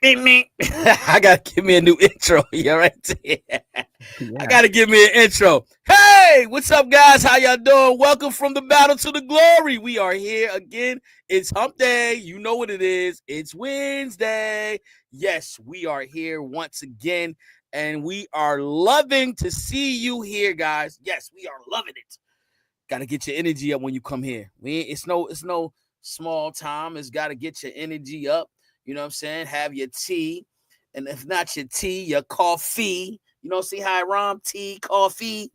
I gotta give me a new intro. You right there. I Yeah. gotta give me an intro. Hey, what's up, guys? How y'all doing? Welcome from the battle to the glory. We are here again. It's Hump Day. You know what it is. It's Wednesday. Yes, we are here once again, and we are loving to see you here, guys. Yes, we are loving it. Gotta get your energy up when you come here. It's no small time. It's gotta get your energy up. You know what I'm saying? Have your tea. And if not your tea, your coffee. You know, see how I rhyme? Tea, coffee.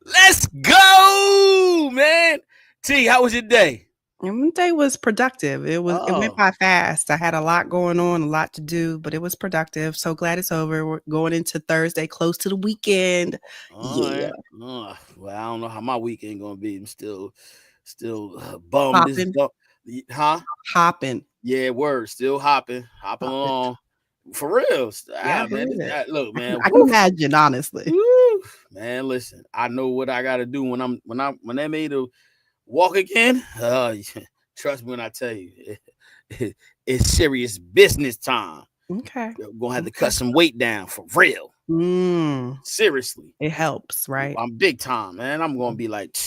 Let's go, man. T, how was your day? And day was productive. It went Oh, by fast. I had a lot going on, a lot to do, but it was productive. So glad it's over. We're going into Thursday, close to the weekend. all Yeah. right. Well, I don't know how my weekend gonna be. I'm still bummed. Hopping, Huh? hopping. Yeah, word. Still hopping Hopping. along. For real. Yeah, I Man. believe it. Look, man. I can imagine, honestly. Woo, man, listen. I know what I gotta do when they made to walk again. Trust me when I tell you, it's serious business time. Okay. You're gonna have to Okay. cut some weight down for real. Mm, Seriously, it helps, right? I'm big time, man. I'm gonna be like,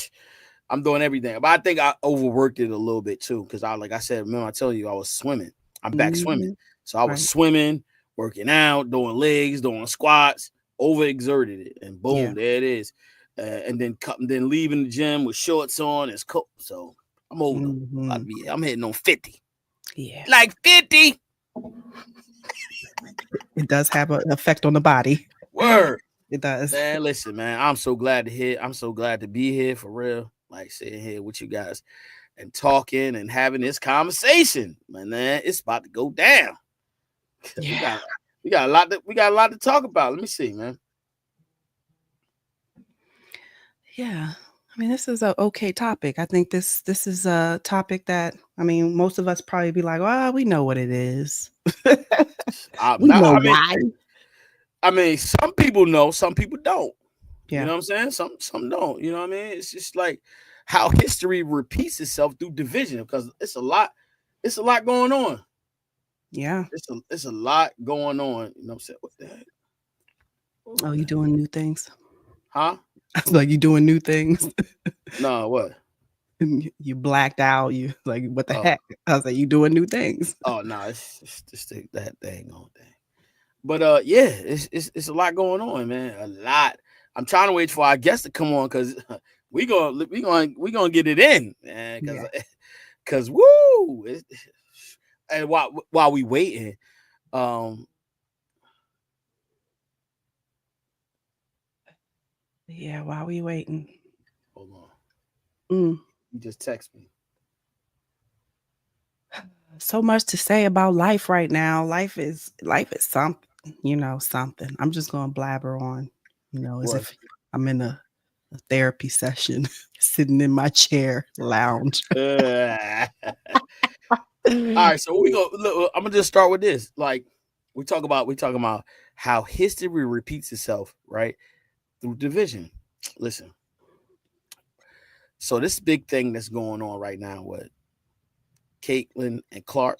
I'm doing everything, but I think I overworked it a little bit too, because like I said, remember I told you I was swimming. I'm back swimming, Hmm. so I was Right. swimming, working out, doing legs, doing squats, overexerted it, and Yeah. boom, there it is. Then leaving the gym with shorts on. It's cold, so I'm older. Hmm. I'm hitting on 50, Yeah. like 50. It does have an effect on the body. Word. It does. Man, listen, man. I'm so glad to hear. I'm so glad to be here for real. Like sitting here with you guys and talking and having this conversation. Man, it's about to go down. We Yeah. got we got a lot to talk about. Let me see, man. Yeah. I mean, this is a okay topic. I think this is a topic that most of us probably be like, "Well, we know what it is. We Now, know why." some people know, some people don't. You Yeah. know what I'm saying? Some don't. You know what I mean? It's just like how history repeats itself through division because it's a lot. It's a lot going on. Yeah. It's a lot going on. You know what I'm saying? What the heck? What Oh, the you heck? doing new things? Huh? I was like, you doing new things? No, what? And you blacked out. You like, what the Oh, heck? I was like, you doing new things? oh no, it's just that thing on thing. But yeah, it's a lot going on, man. A lot. I'm trying to wait for our guest to come on because we gonna get it in, man. Because Yeah. because woo, and while we waiting, um, Yeah. While we waiting. hold on, Mm. you just text me. So much to say about life right now. Life is something. Something. I'm just gonna blabber on. As What? if I'm in a therapy session, sitting in my chair, lounge. All right, so we go. Look, I'm gonna just start with this. Like we talking about how history repeats itself, right? Through division. Listen, so this big thing that's going on right now with Caitlin and Clark,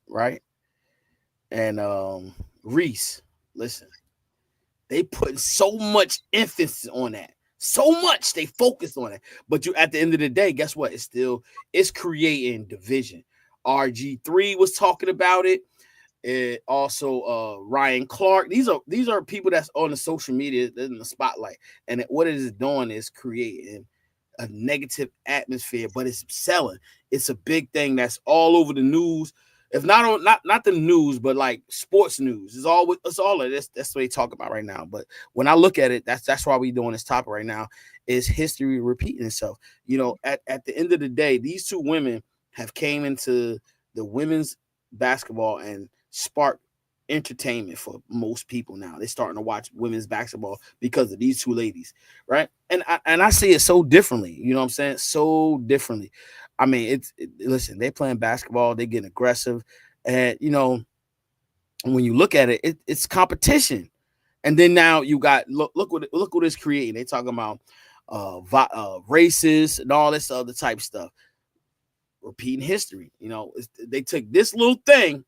right? And Reese. Listen, they put so much emphasis on that. So much they focus on it. But you at the end of the day, guess what? It's creating division. RG3 was talking about it. It also Ryan Clark. These are people that's on the social media in the spotlight. And what it is doing is creating a negative atmosphere, but it's selling. It's a big thing that's all over the news. If not on not the news, but like sports news. It's all of this. That's what they talk about right now. But when I look at it, that's why we doing this topic right now. Is history repeating itself? At the end of the day, these two women have came into the women's basketball and sparked entertainment for most people now. They're starting to watch women's basketball because of these two ladies, right? And I see it so differently. You know what I'm saying? So differently. I mean, listen, they're playing basketball, they getting aggressive, and when you look at it, it's competition. And then now you got look what it's creating. They talking about races and all this other type stuff. repeating history. They took this little thing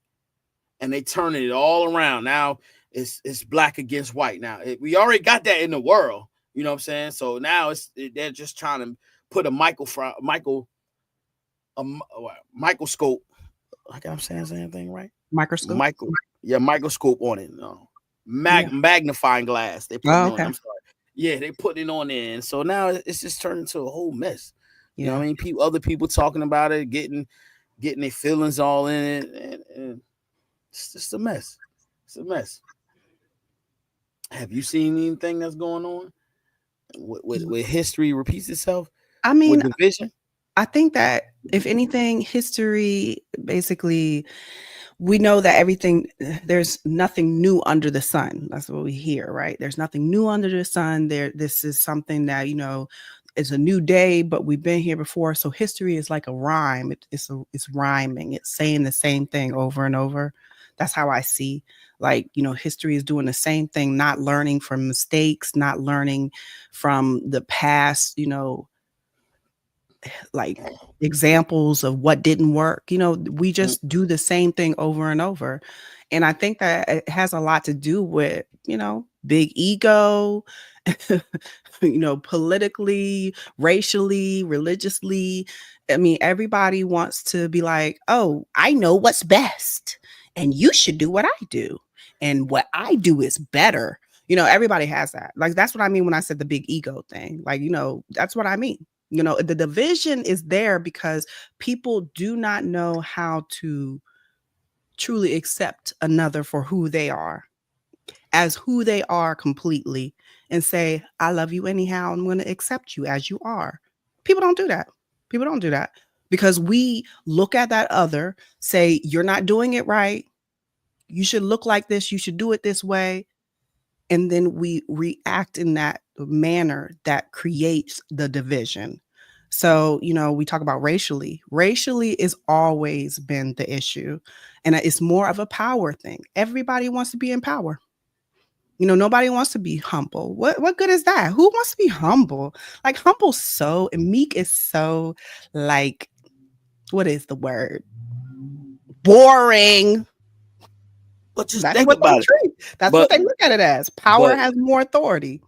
and they turning it all around. Now it's black against white. Now we already got that in the world. You know what I'm saying? So now they're just trying to put a microscope. Like I'm saying the same thing, right? Microscope. Microscope on it. No, Yeah. magnifying glass. They putting Oh, it on. okay. I'm sorry. Yeah, they putting it on there, and so now it's just turned into a whole mess. You know Yeah. what I mean? Other people talking about it, getting their feelings all in it, and it's just a mess. It's a mess. Have you seen anything that's going on with history repeats itself I with mean, division? I think that if anything, history basically, we know that there's nothing new under the sun. That's what we hear, right? There's nothing new under the sun. This is something that, it's a new day, but we've been here before. So history is like a rhyme. It's rhyming. It's saying the same thing over and over. That's how I see. Like, history is doing the same thing, not learning from mistakes, not learning from the past, like examples of what didn't work. We just do the same thing over and over. And I think that it has a lot to do with, big ego, politically, racially, religiously. I mean, everybody wants to be like, oh, I know what's best, and you should do what I do. And what I do is better. Everybody has that. Like, that's what I mean when I said the big ego thing. Like, that's what I mean. The division is there because people do not know how to truly accept another for who they are, as who they are completely, and say, I love you anyhow. I'm going to accept you as you are. People don't do that. People don't do that because we look at that other, say, you're not doing it right. You should look like this. You should do it this way. And then we react in that manner that creates the division. So, we talk about racially. Racially has always been the issue. And it's more of a power thing. Everybody wants to be in power. Nobody wants to be humble. What good is that? Who wants to be humble? Like, and meek is so, like, what is the word? Boring. But just That's think what they about it. treat. That's what But they look at it as. Power but has more authority.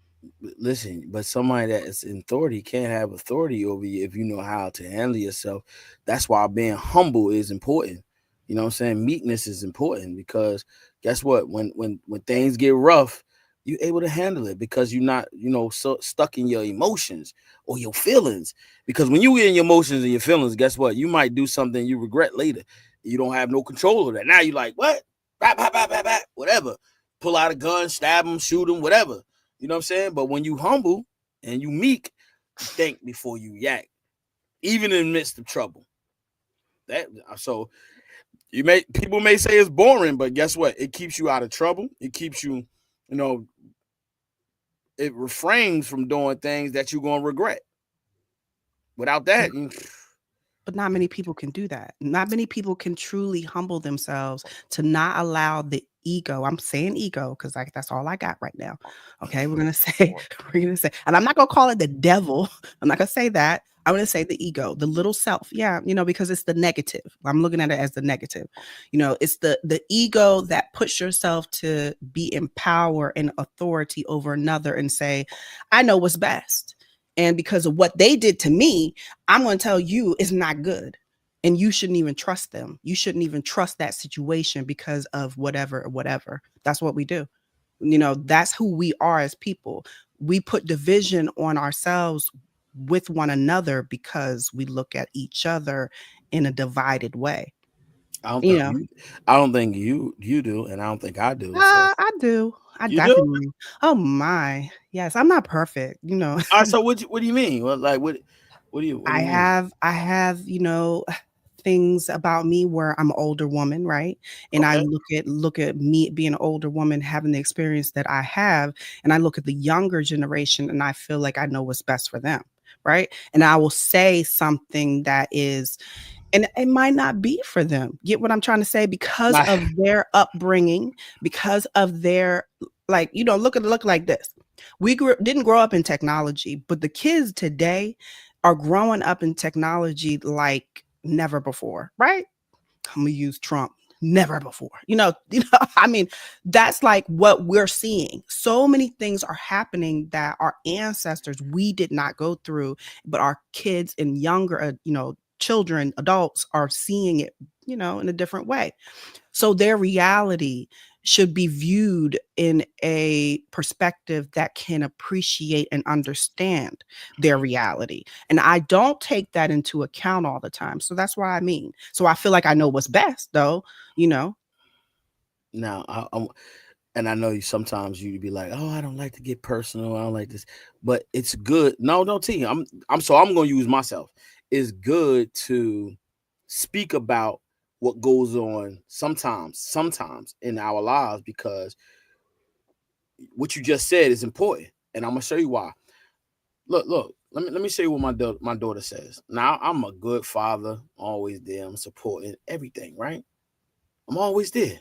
listen, but somebody that is in authority can't have authority over you if you know how to handle yourself. That's why being humble is important. You know what I'm saying? Meekness is important because guess what? When things get rough, you're able to handle it because you're not, so stuck in your emotions or your feelings. Because when you in your emotions and your feelings, guess what? You might do something you regret later. You don't have no control of that. Now you're like, what? Bap, bap, bap, bap, bap, whatever. Pull out a gun, stab him, shoot him, whatever. You know what I'm saying? But when you humble and you meek, you think before you react, even in the midst of trouble. That so people may say it's boring, but guess what? It keeps you out of trouble. It keeps you, you know, it refrains from doing things that you're gonna regret. Without that, But not many people can do that. Not many people can truly humble themselves to not allow the ego. I'm saying ego because that's all I got right now. Okay, we're gonna say and I'm not gonna call it the devil. I'm not gonna say that. I'm gonna say the ego, the little self. Yeah, because it's the negative. I'm looking at it as the negative. It's the ego that puts yourself to be in power and authority over another and say, I know what's best. And because of what they did to me, I'm going to tell you it's not good. And you shouldn't even trust them. You shouldn't even trust that situation because of whatever. That's what we do. That's who we are as people. We put division on ourselves with one another because we look at each other in a divided way. I don't You think know, you, I don't think you do, and I don't think I do. So I do. I you do. definitely. Oh my. Yes, I'm not perfect. All right. So what do you mean? What do you mean? I have, things about me where I'm an older woman, right? And I Okay. look at me being an older woman, having the experience that I have, and I look at the younger generation and I feel like I know what's best for them, right? And I will say something that is, and it might not be for them. Get what I'm trying to say? Because Nah, of their upbringing, because of their, like, look like this. We didn't grow up in technology, but the kids today are growing up in technology like never before, right? I'm gonna use Trump. Never before. I mean, that's like what we're seeing. So many things are happening that our ancestors we did not go through, but our kids and younger, children, adults are seeing it, in a different way. So their reality should be viewed in a perspective that can appreciate and understand their reality. And I don't take that into account all the time. So that's what I mean. So I feel like I know what's best, though, you know. Now, and I know you sometimes you be like, oh, I don't like to get personal. I don't like this, but it's good. No, T. I'm going to use myself. It's good to speak about what goes on sometimes in our lives, because what you just said is important, and I'm gonna show you why. Look. Let me show you what my daughter says. Now, I'm a good father, always there. I'm supporting everything, right? I'm always there.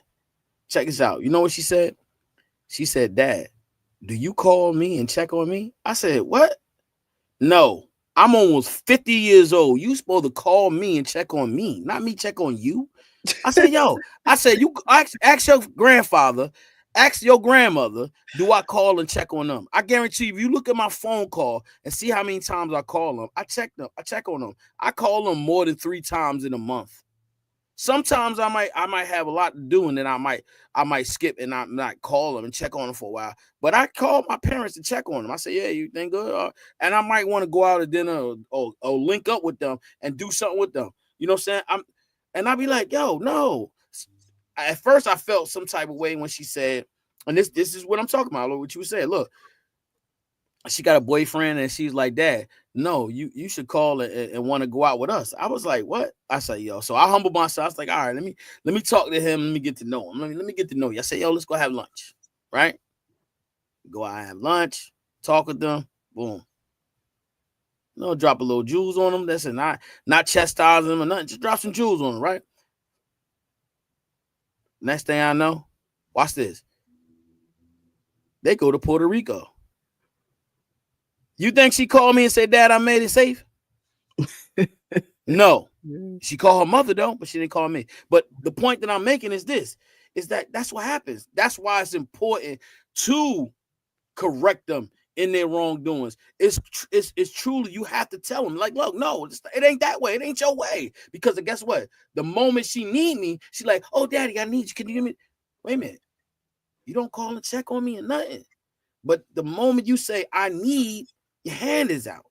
Check this out. You know what she said? She said, Dad, do you call me and check on me? I said, what? No, I'm almost 50 years old. You supposed to call me and check on me, not me check on you. I said, you ask your grandfather, ask your grandmother, do I call and check on them? I guarantee you, if you look at my phone call and see how many times I call them, I check on them. I call them more than 3 times in a month. Sometimes I might have a lot to do, and then I might skip and not call them and check on them for a while. But I call my parents to check on them. I say, yeah, you think good? And I might want to go out to dinner or link up with them and do something with them. You know what I'm saying? And I'd be like, yo, no. At first, I felt some type of way when she said, and this is what I'm talking about, what you were saying. Look, she got a boyfriend, and she's like, Dad, no, you should call and want to go out with us. I was like, what? I said, yo. So I humbled myself. I was like, all right, let me talk to him. Let me get to know him. Let me get to know you. I said, yo, let's go have lunch. Right? Go out, have lunch, talk with them. Boom. Drop a little jewels on them. That's it. Not chastise them or nothing. Just drop some jewels on them, right? Next thing I know, watch this. They go to Puerto Rico. You think she called me and said, Dad, I made it safe? No. She called her mother, though, but she didn't call me. But the point that I'm making is this, is that's what happens. That's why it's important to correct them in their wrongdoings. It's truly, you have to tell them, like, look, no, it ain't that way. It ain't your way. Because guess what? The moment she need me, she's like, oh, Daddy, I need you. Can you give me? Wait a minute. You don't call and check on me or nothing. But the moment you say, I need, your hand is out.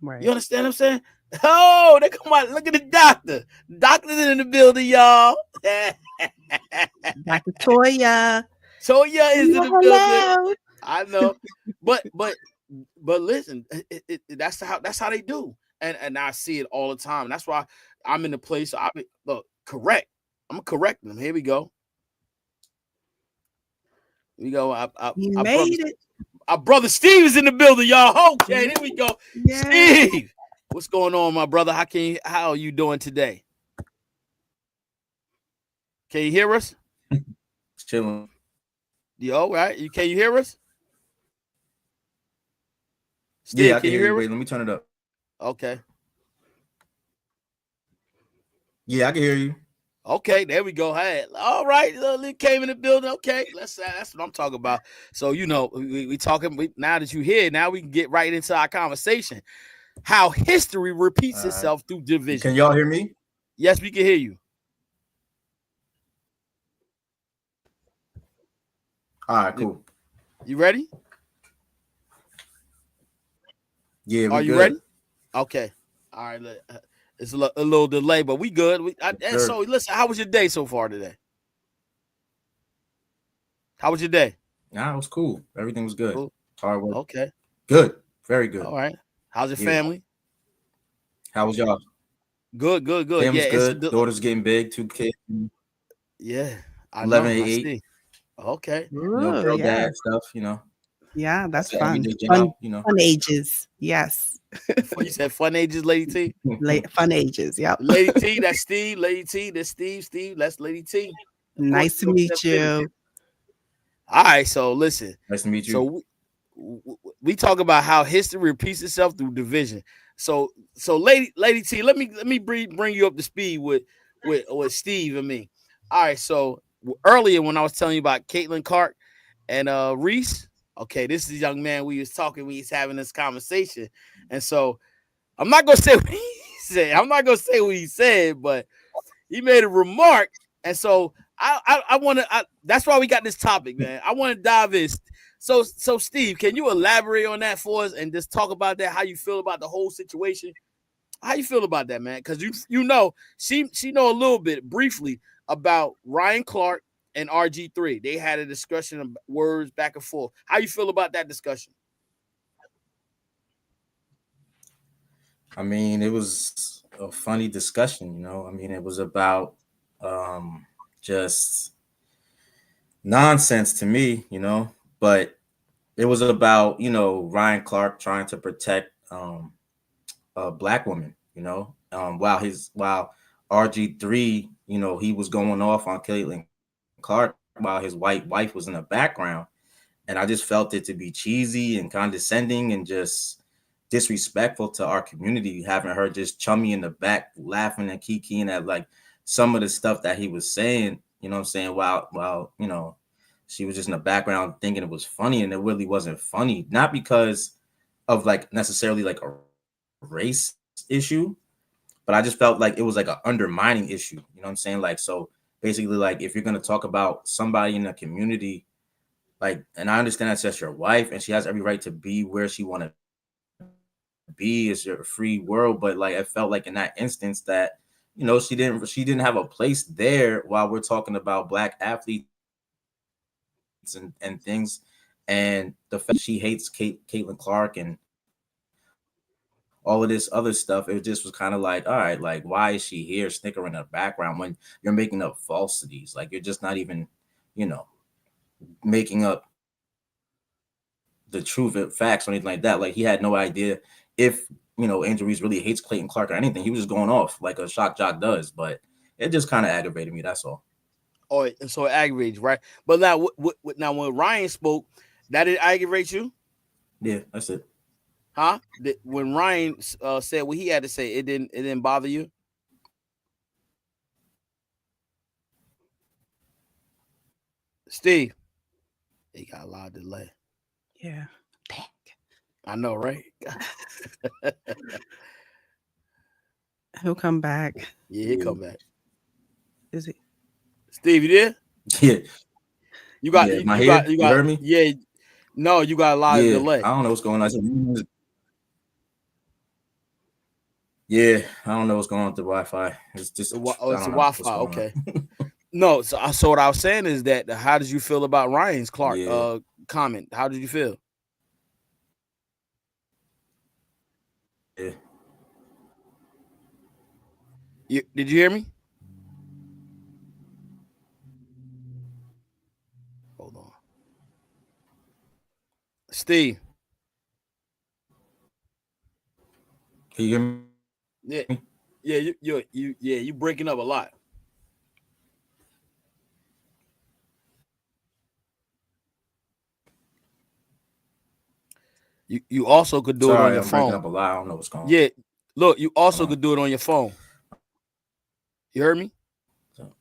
Right. You understand what I'm saying? Oh, they come out. Look at the doctor. Doctor's in the building, y'all. Dr. Toya. Toya is in the building. I know. But listen, that's how they do. And I see it all the time. And that's why I'm in the place. Correct. I'm correcting them. Here we go. We go. You made it. Our brother Steve is in the building, y'all. Okay, here we go. Yeah. Steve, what's going on, my brother? How are you doing today? Can you hear us? Chilling. You all right? Can you hear us? Steve, yeah, I can hear you. Wait, let me turn it up. Okay. Yeah, I can hear you. Okay, there we go. Hey, all right, came in the building. Okay, that's what I'm talking about. So we talking. Now that you're here, now we can get right into our conversation. How history repeats itself through division. Can y'all hear me? Yes, we can hear you. All right, cool. You ready? Yeah, are you good. ready? Okay. All right. It's a little delay, but we good. Sure. So listen, how was your day so far today? How was your day? Nah, it was cool. Everything was good. Cool. Hard work. Okay. Good. Very good. All right. How's your family? How was y'all? Good. Family's good. Daughter's getting big. 2 kids. Yeah. 11 and 8. Okay. Girl dad stuff, Yeah, that's fun. Job, fun ages. Yes. You said fun ages, Lady T? Fun ages, yep. Lady T, that's Steve. Lady T, that's Steve. Steve, that's Lady T. Nice to meet you. All right, so listen. Nice to meet you. So we talk about how history repeats itself through division. So lady T, let me bring you up to speed with Steve and me. All right, so earlier when I was telling you about Caitlin Clark and Reese, okay, this is a young man we was talking, we was having this conversation, and so I'm not gonna say what he said. I'm not gonna say what he said, but he made a remark, and so I want to. That's why we got this topic, man. I want to dive in. So Steve, can you elaborate on that for us and just talk about that? How you feel about the whole situation? How you feel about that, man? Because you know she know a little bit briefly about Ryan Clark and RG3. They had a discussion of words back and forth. How you feel about that discussion? I mean, it was a funny discussion, you know. I mean, it was about just nonsense to me, you know. But it was about, you know, Ryan Clark trying to protect a black woman, you know, while RG3, you know, he was going off on Caitlin Clark while his white wife was in the background. And I just felt it to be cheesy and condescending and just disrespectful to our community, having her just chummy in the back, laughing and kikiing at like some of the stuff that he was saying, you know what I'm saying, while you know, she was just in the background thinking it was funny, and it really wasn't funny. Not because of like necessarily like a race issue, but I just felt like it was like an undermining issue. You know what I'm saying? Like, so basically, like if you're gonna talk about somebody in the community, like, and I understand that's just your wife, and she has every right to be where she want to be. It's your free world, but like I felt like in that instance that, you know, she didn't have a place there while we're talking about black athletes and things, and the fact that she hates Caitlin Clark and all of this other stuff. It just was kind of like, all right, like why is she here snickering in the background when you're making up falsities? Like you're just not even, you know, making up the truth, facts, or anything like that. Like he had no idea if, you know, Angel Reese really hates Clayton Clark or anything. He was just going off like a shock jock does, but it just kind of aggravated me. That's all. Or so it aggravates, right? But now, now when Ryan spoke, that did aggravate you, Yeah, that's it. huh? When Ryan said what he had to say, it didn't bother you, Steve? He got a lot of delay. Yeah. Dang. I know, right? He'll come back. Yeah, he come back. Is it? Steve, you there? Yeah, You got yeah. you, My you got hair, you you got heard me? yeah. No, you got a lot of Yeah, delay. I don't know what's going on. Yeah, I don't know what's going on with the Wi-Fi. It's just, Oh, I it's the don't know what's Wi-Fi. going on. Okay. No, so what I was saying is that how did you feel about Ryan's Clark Yeah, comment? How did you feel? yeah. Did you hear me? Hold on, Steve. Can you hear me? Yeah, yeah, you breaking up a lot. You also could do it on Sorry, your I'm breaking phone. up a lot. I don't know what's going Yeah, look, you also on. could do it on your phone. You heard me? So,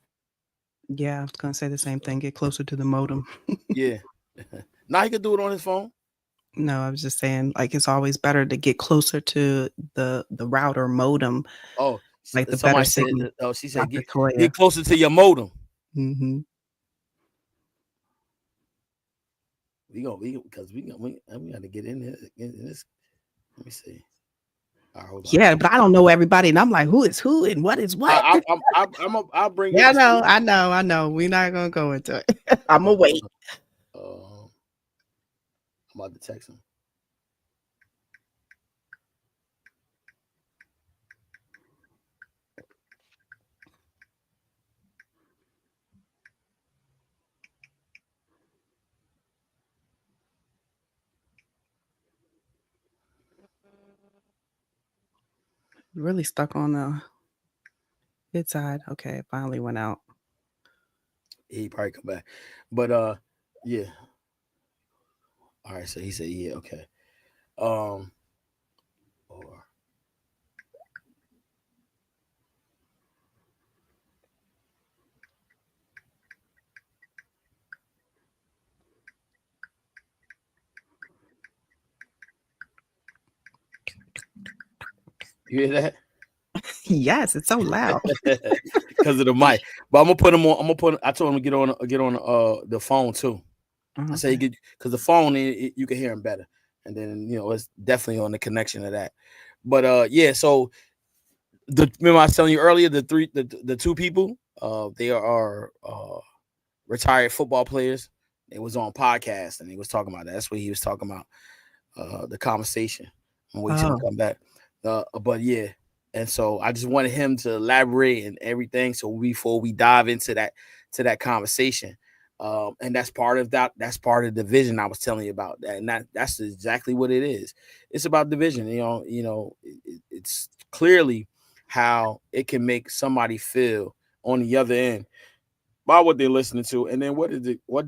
Yeah, I was gonna say the same so, thing. Get closer to the modem. Yeah. Now he could do it on his phone. No, I was just saying, like it's always better to get closer to the router modem, Oh, like the better somebody said. signal. Oh, she said Dr. get Toya. closer to your modem. Mm-hmm. We because we got to get in there. In this. Let me see. All right, hold on. Yeah, but I don't know everybody, and I'm like, who is who and what is what? I'll bring you Yeah, up to speed. I know. We're not gonna go into it. I'm Hold gonna on, wait. I'm about to text him. Really stuck on the good side. Okay, it finally went out. He probably come back, but yeah. All right, so he said yeah, okay. Or You hear that? Yes, it's so loud. Because of the mic. But I'm gonna put him on. I'm gonna put. I told him to get on the phone too. I say Okay. because the phone you can hear him better, and then it's definitely on the connection of that. But yeah, so remember I was telling you earlier the two people they are retired football players. It was on podcast and he was talking about that. That's what he was talking about the conversation. I'm waiting till he Oh, come back. But yeah, and so I just wanted him to elaborate and everything. So before we dive into that conversation, and that's part of that. That's part of the vision I was telling you about. And that's exactly what it is. It's about division. It's clearly how it can make somebody feel on the other end by what they're listening to, and then what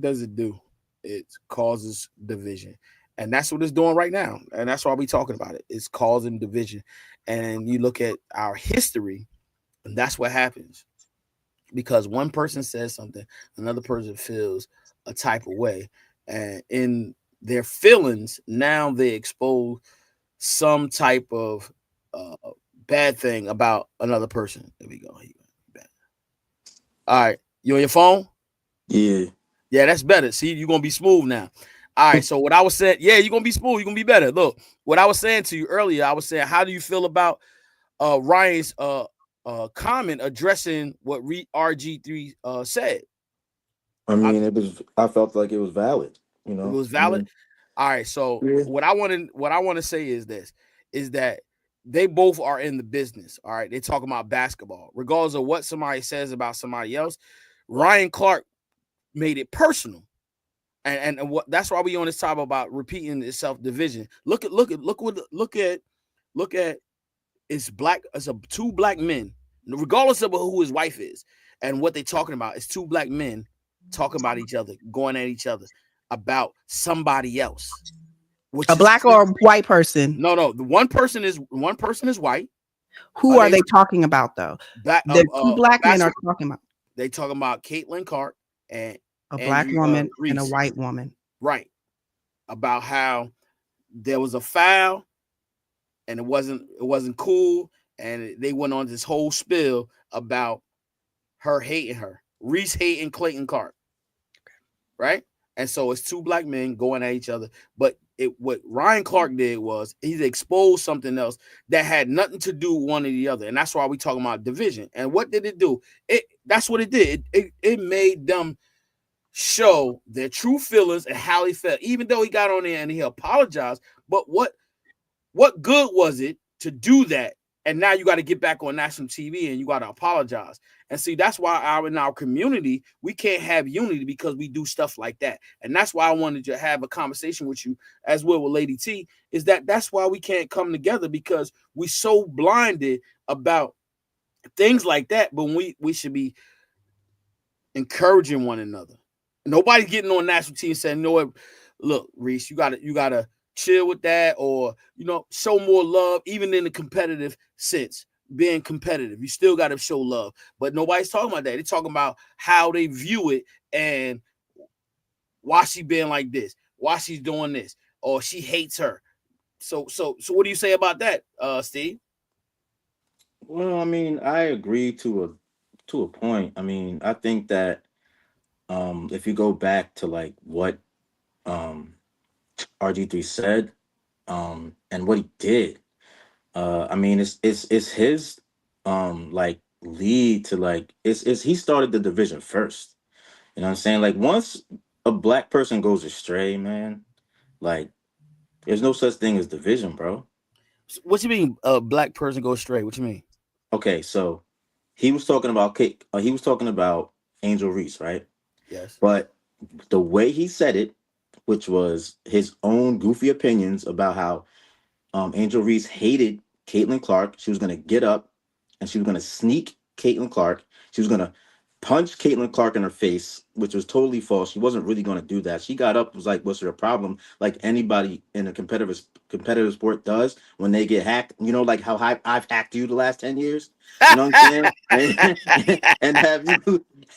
does it do? It causes division, and that's what it's doing right now, and that's why we're talking about it. It's causing division, and you look at our history, and that's what happens because one person says something, another person feels a type of way, and in their feelings, now they expose some type of uh, bad thing about another person. There we go. All right, you on your phone? Yeah. Yeah, that's better. See, you're gonna be smooth now. All right. So what I was saying, yeah, you're gonna be smooth. You're gonna be better. Look, what I was saying to you earlier, I was saying, how do you feel about Ryan's comment addressing what RG3 said? I I, mean, I felt like it was valid. You it know. was I valid. mean, All right. So yeah. what I want to say is this: is that they both are in the business. All right. They're talking about basketball, regardless of what somebody says about somebody else. Ryan Clark made it personal. And what that's why we on this topic about repeating itself division. Look at it's two black men, regardless of who his wife is, and what they're talking about. It's two black men talking about each other, going at each other about somebody else, which a is black or a white person? no. The one person is white. Who are They they talking about though? back The two black men are basketball. talking about They talking about Caitlin Clark and a black Andrew woman and a Reese, white woman. right? About how there was a foul and it wasn't cool, and they went on this whole spill about her hating her, Reese hating Clayton Clark, right? And so it's two black men going at each other. But what Ryan Clark did was he exposed something else that had nothing to do with one or the other, and that's why we talking about division. And what did it do? That's what it did. It made them show their true feelings and how he felt, even though he got on there and he apologized. But what good was it to do that? And now you got to get back on national TV and you got to apologize. And see, that's why in our community, we can't have unity because we do stuff like that. And that's why I wanted to have a conversation with you as well with Lady T, is that's why we can't come together because we so blinded about things like that. But we should be encouraging one another. Nobody's getting on national TV saying, "No, look, Reese, you gotta chill with that, or show more love, even in the competitive sense. Being competitive, you still got to show love." But nobody's talking about that. They're talking about how they view it and why she being like this, why she's doing this, or she hates her. So what do you say about that, Steve? Well, I mean, I agree to a point. I mean, I think that if you go back to like what um RG3 said and what he did, I mean, it's his like lead to like it's he started the division first. You know what I'm saying? Like once a black person goes astray, man, like there's no such thing as division, bro. What you mean? A black person goes straight? What you mean? Okay, so he was talking about he was talking about Angel Reese, right? Yes. But the way he said it, which was his own goofy opinions about how Angel Reese hated Caitlin Clark. She was gonna get up and she was gonna sneak Caitlin Clark. She was gonna punched Caitlin Clark in her face, which was totally false. She wasn't really going to do that. She got up, was like, "What's her problem?" Like anybody in a competitive sport does when they get hacked. You know, like how I've hacked you the last 10 years. You know what I'm saying? And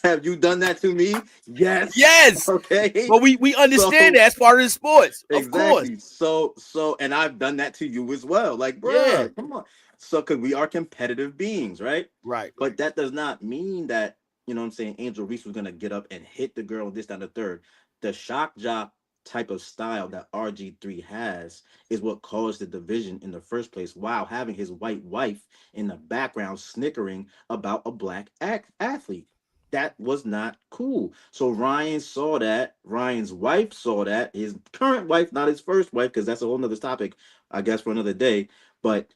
have you done that to me? Yes. Yes, Okay. but we understand So that as part of the sports, of course. exactly. And I've done that to you as well. Like, Yeah, bruh, come on. So, because we are competitive beings, right? right. But that does not mean that, you know what I'm saying, Angel Reese was going to get up and hit the girl, this, that, and the third. The shock jock type of style that RG3 has is what caused the division in the first place, while having his white wife in the background snickering about a black athlete. That was not cool. So Ryan saw that. Ryan's wife saw that. His current wife, not his first wife, because that's a whole nother topic, I guess, for another day. But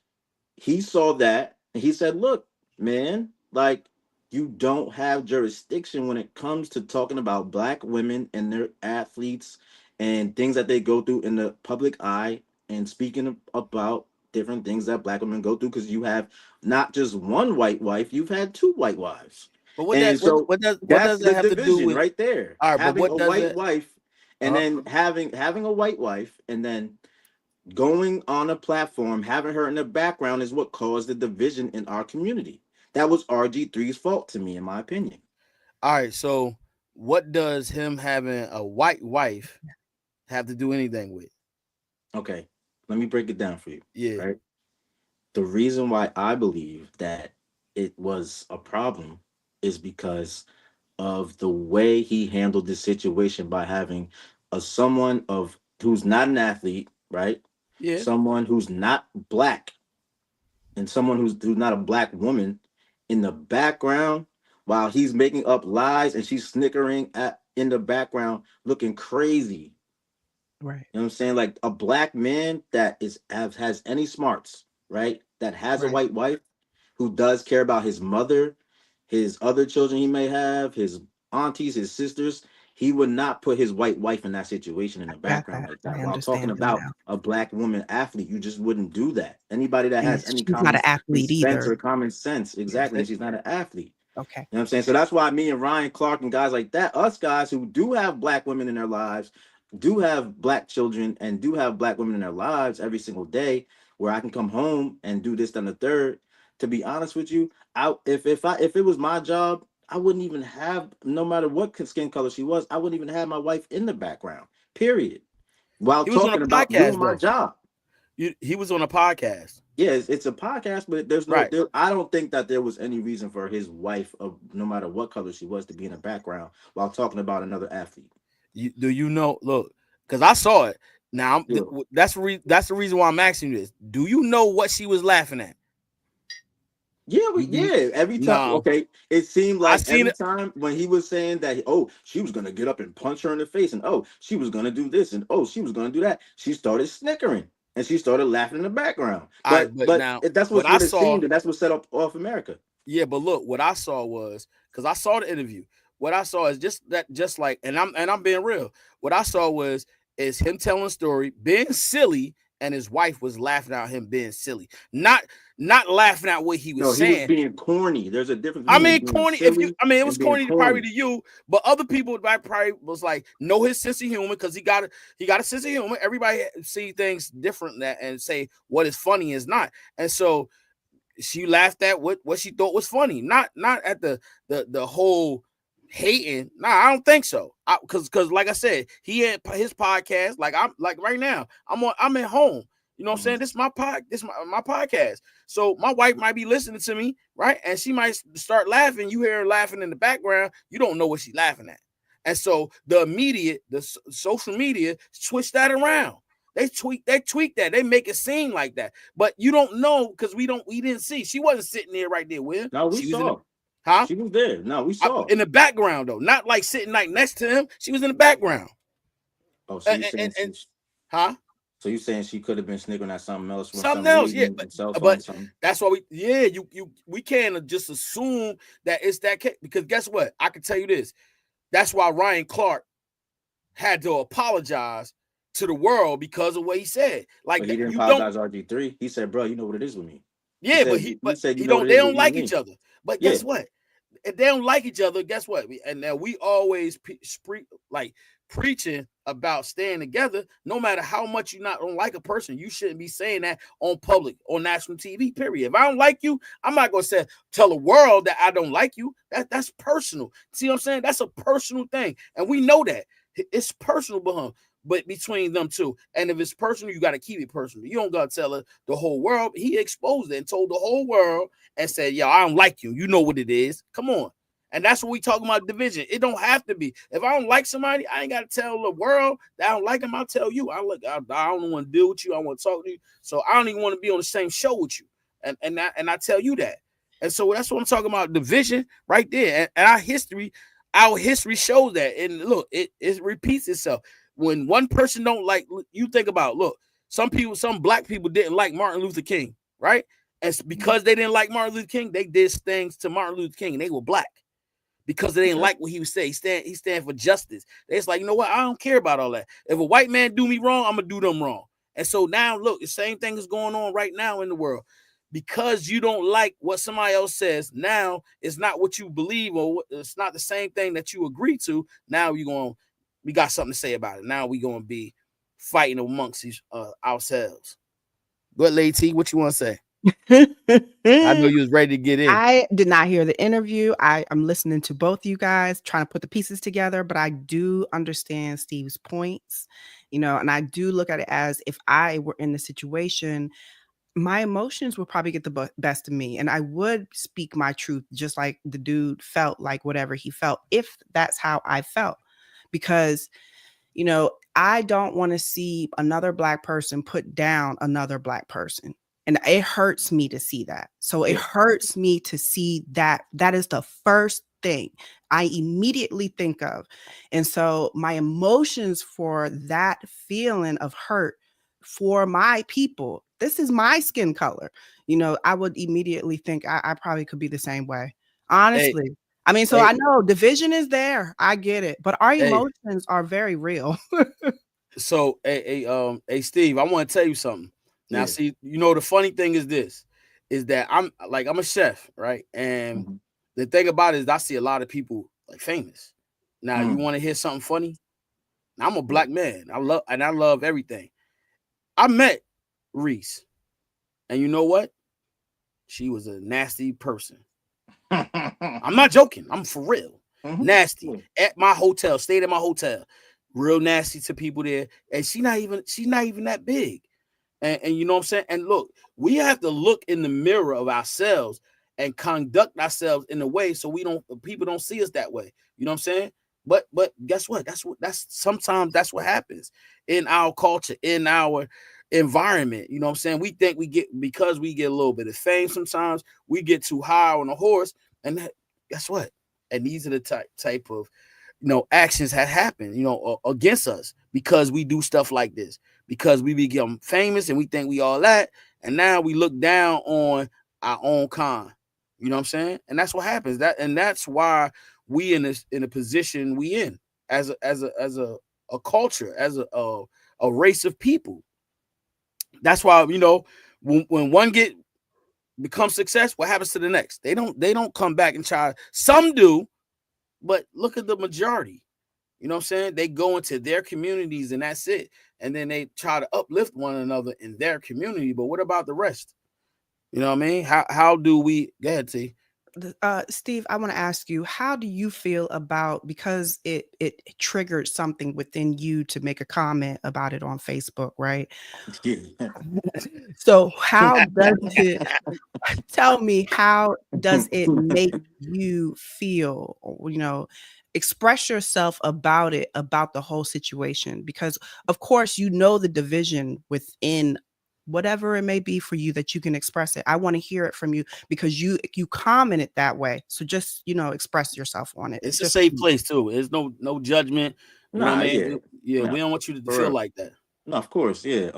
he saw that and he said, "Look, man, like you don't have jurisdiction when it comes to talking about black women and their athletes and things that they go through in the public eye and speaking about different things that black women go through, because you have not just one white wife, you've had two white wives." But what that And so what that's does the that have to do division with? right there. All right, but Having what a does white it? wife and Uh, then having a white wife and then going on a platform, having her in the background is what caused the division in our community. That was RG3's fault to me, in my opinion. all right, so what does him having a white wife have to do anything with? Okay, let me break it down for you. Yeah, Right. The reason why I believe that it was a problem is because of the way he handled the situation by having a someone of who's not an athlete, right? yeah. Someone who's not black and someone who's not a black woman in the background while he's making up lies and she's snickering at in the background looking crazy. Right. You know what I'm saying? Like a black man that has any smarts, right? That has a Right. white wife who does care about his mother, his other children he may have, his aunties, his sisters. He would not put his white wife in that situation in the Got background that. like I that. While talking understand it about now. a black woman athlete, you just wouldn't do that. Anybody that And has any she's not common an athlete sense either. or common sense, exactly, and she's not an athlete. Okay. You know what I'm saying? So that's why me and Ryan Clark and guys like that, us guys who do have black women in their lives, do have black children, and do have black women in their lives every single day, where I can come home and do this, then the third. To be honest with you, if it was my job, I wouldn't even have, no matter what skin color she was, I wouldn't even have my wife in the background. Period. While He was on a talking about doing podcast my though. job. He was on a podcast, Yeah, it's a podcast, but right? I don't think that there was any reason for his wife, of no matter what color she was, to be in the background while talking about another athlete. Do you know? Look, because I saw it. Now Yeah, that's the reason why I'm asking you this. Do you know what she was laughing at? You yeah. Every time, no, okay, it seemed I like seen every it. time when he was saying that, oh, she was gonna get up and punch her in the face, and oh, she was gonna do this, and oh, she was gonna do that. She started snickering and she started laughing in the background. All right, but now That's what I what it saw, seemed, and that's what set up off America. yeah, but look, what I saw was because I saw the interview. What I saw is just like, and I'm being real. What I saw was is him telling a story, being silly, and his wife was laughing at him being silly, not laughing at what he was No, he was saying. being corny. There's a difference I between mean, being corny. If you, silly I mean, it was and being corny probably corny. to you, but other people might probably was like know his sense of humor because he got a sense of humor. Everybody see things different that and say what is funny is not, and so she laughed at what she thought was funny, not at the whole hating. Nah, I don't think so. Because like I said, he had his podcast. Like I'm like right now, I'm at home. You know what I'm saying? Mhm. This is my podcast. So my wife might be listening to me, right? And she might start laughing. You hear her laughing in the background. You don't know what she's laughing at. And so the social media switch that around. They tweak that. They make it seem like that. But you don't know because we didn't see. She wasn't sitting there right there with him. No, we She was in the saw. huh? She was there. No, we saw. In the background though, not like sitting like next to him. She was in the background. Oh, so you saying And huh? so you saying she could have been snickering at something else when Something something else, yeah. reading and cell phone But something? that's why we can't just assume that it's that case because guess what? I can tell you this. That's why Ryan Clark had to apologize to the world because of what he said. But Like he didn't you don't. apologize RG3. He said, bro, you know what it is with me. Yeah, He but said you he know what don't. it They is don't with you and like each me. other. But Yeah. guess what? if they don't like each other, guess what? And now we always like preaching about staying together. No matter how much you not don't like a person, you shouldn't be saying that on public or national TV. Period. If I don't like you, I'm not gonna say tell the world that I don't like you. That's personal. See what I'm saying? That's a personal thing, and we know that it's personal but between them two. And if it's personal, you got to keep it personal. You don't got to tell the whole world. He exposed it and told the whole world and said, yo, I don't like you. You know what it is. Come on. And that's what we talking about division. It don't have to be. If I don't like somebody, I ain't got to tell the world that I don't like them. I'll tell you. I don't want to deal with you. I want to talk to you. So I don't even want to be on the same show with you. And I tell you that. And so that's what I'm talking about. Division right there. And our history shows that. And look, it repeats itself. When one person don't like, you think about, look, some black people didn't like Martin Luther King, right? And because they didn't like Martin Luther King, they did things to Martin Luther King, and they were black because they didn't like what he was saying. He stand for justice. It's like, you know what? I don't care about all that. If a white man do me wrong, I'm gonna do them wrong. And so now, look, the same thing is going on right now in the world. Because you don't like what somebody else says, now it's not what you believe, or it's not the same thing that you agree to. Now we got something to say about it. Now we gonna be fighting amongst ourselves. Go ahead, Lady T, what you want to say? I know you was ready to get in. I did not hear the interview. I'm listening to both you guys, trying to put the pieces together, but I do understand Steve's points, and I do look at it as if I were in the situation, my emotions would probably get the best of me, and I would speak my truth just like the dude felt like whatever he felt, if that's how I felt. Because I don't want to see another black person put down another black person. And it hurts me to see that. So it hurts me to see that. That is the first thing I immediately think of. And so my emotions for that feeling of hurt for my people, this is my skin color. I would immediately think I probably could be the same way. Honestly. Hey. I mean, so I know division is there. I get it. But our emotions are very real. So, Steve, I want to tell you something. Now, see, the funny thing is this, is that I'm a chef, right? And the thing about it is I see a lot of people like famous. Now, you want to hear something funny? Now, I'm a black man. I love everything. I met Reese. And you know what? She was a nasty person. I'm not joking. I'm for real. Nasty. At my hotel, stayed at my hotel. Real nasty to people there. And she's not even that big. And you know what I'm saying? And look, we have to look in the mirror of ourselves and conduct ourselves in a way so people don't see us that way. You know what I'm saying? But guess what? Sometimes that's what happens in our culture, in our environment. You know what I'm saying? We think because we get a little bit of fame, sometimes we get too high on a horse, and guess what? And these are the type of actions that happen, against us because we do stuff like this, because we become famous and we think we all that, and now we look down on our own kind. You know what I'm saying? And that's what happens. That's why we in a position we in as a culture, as a race of people. That's why when one becomes success, what happens to the next? They don't come back and try. Some do, but look at the majority. You know what I'm saying? They go into their communities and that's it. And then they try to uplift one another in their community. But what about the rest? You know what I mean? How do we go ahead, T? Steve, I want to ask you, how do you feel about, because it triggered something within you to make a comment about it on Facebook, right? So how does it tell me, how does it make you feel? Express yourself about it, about the whole situation, because of course the division within whatever it may be for you, that you can express it. I want to hear it from you because you commented that way. So just, express yourself on it. It's a safe place too. There's no judgment. You know what I mean? Yeah, we don't want you to feel like that. No, of course, yeah.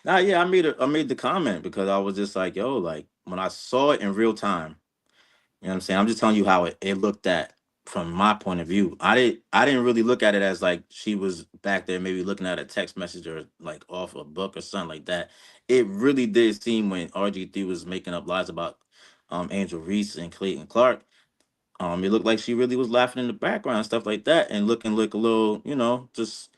I made the comment because I was just like, yo, like when I saw it in real time, you know what I'm saying? I'm just telling you how it looked at from my point of view. I didn't really look at it as like she was back there maybe looking at a text message or like off a book or something like that. It really did seem when RG3 was making up lies about Angel Reese and Clayton Clark. It looked like she really was laughing in the background and stuff like that, and looking like a little, just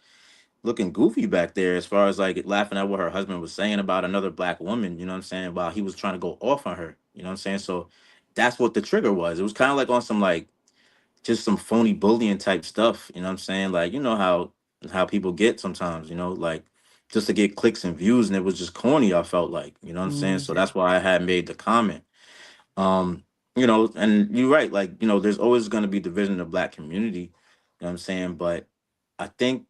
looking goofy back there as far as like laughing at what her husband was saying about another black woman, you know what I'm saying, while he was trying to go off on her, you know what I'm saying? So that's what the trigger was. It was kind of like on some like just some phony bullying type stuff, you know what I'm saying? Like, you know how people get sometimes, like just to get clicks and views, and it was just corny, I felt like, you know what I'm saying? So Mhm. that's why I had made the comment. Um, and you're right, like, there's always gonna be division in the black community, you know what I'm saying? But I think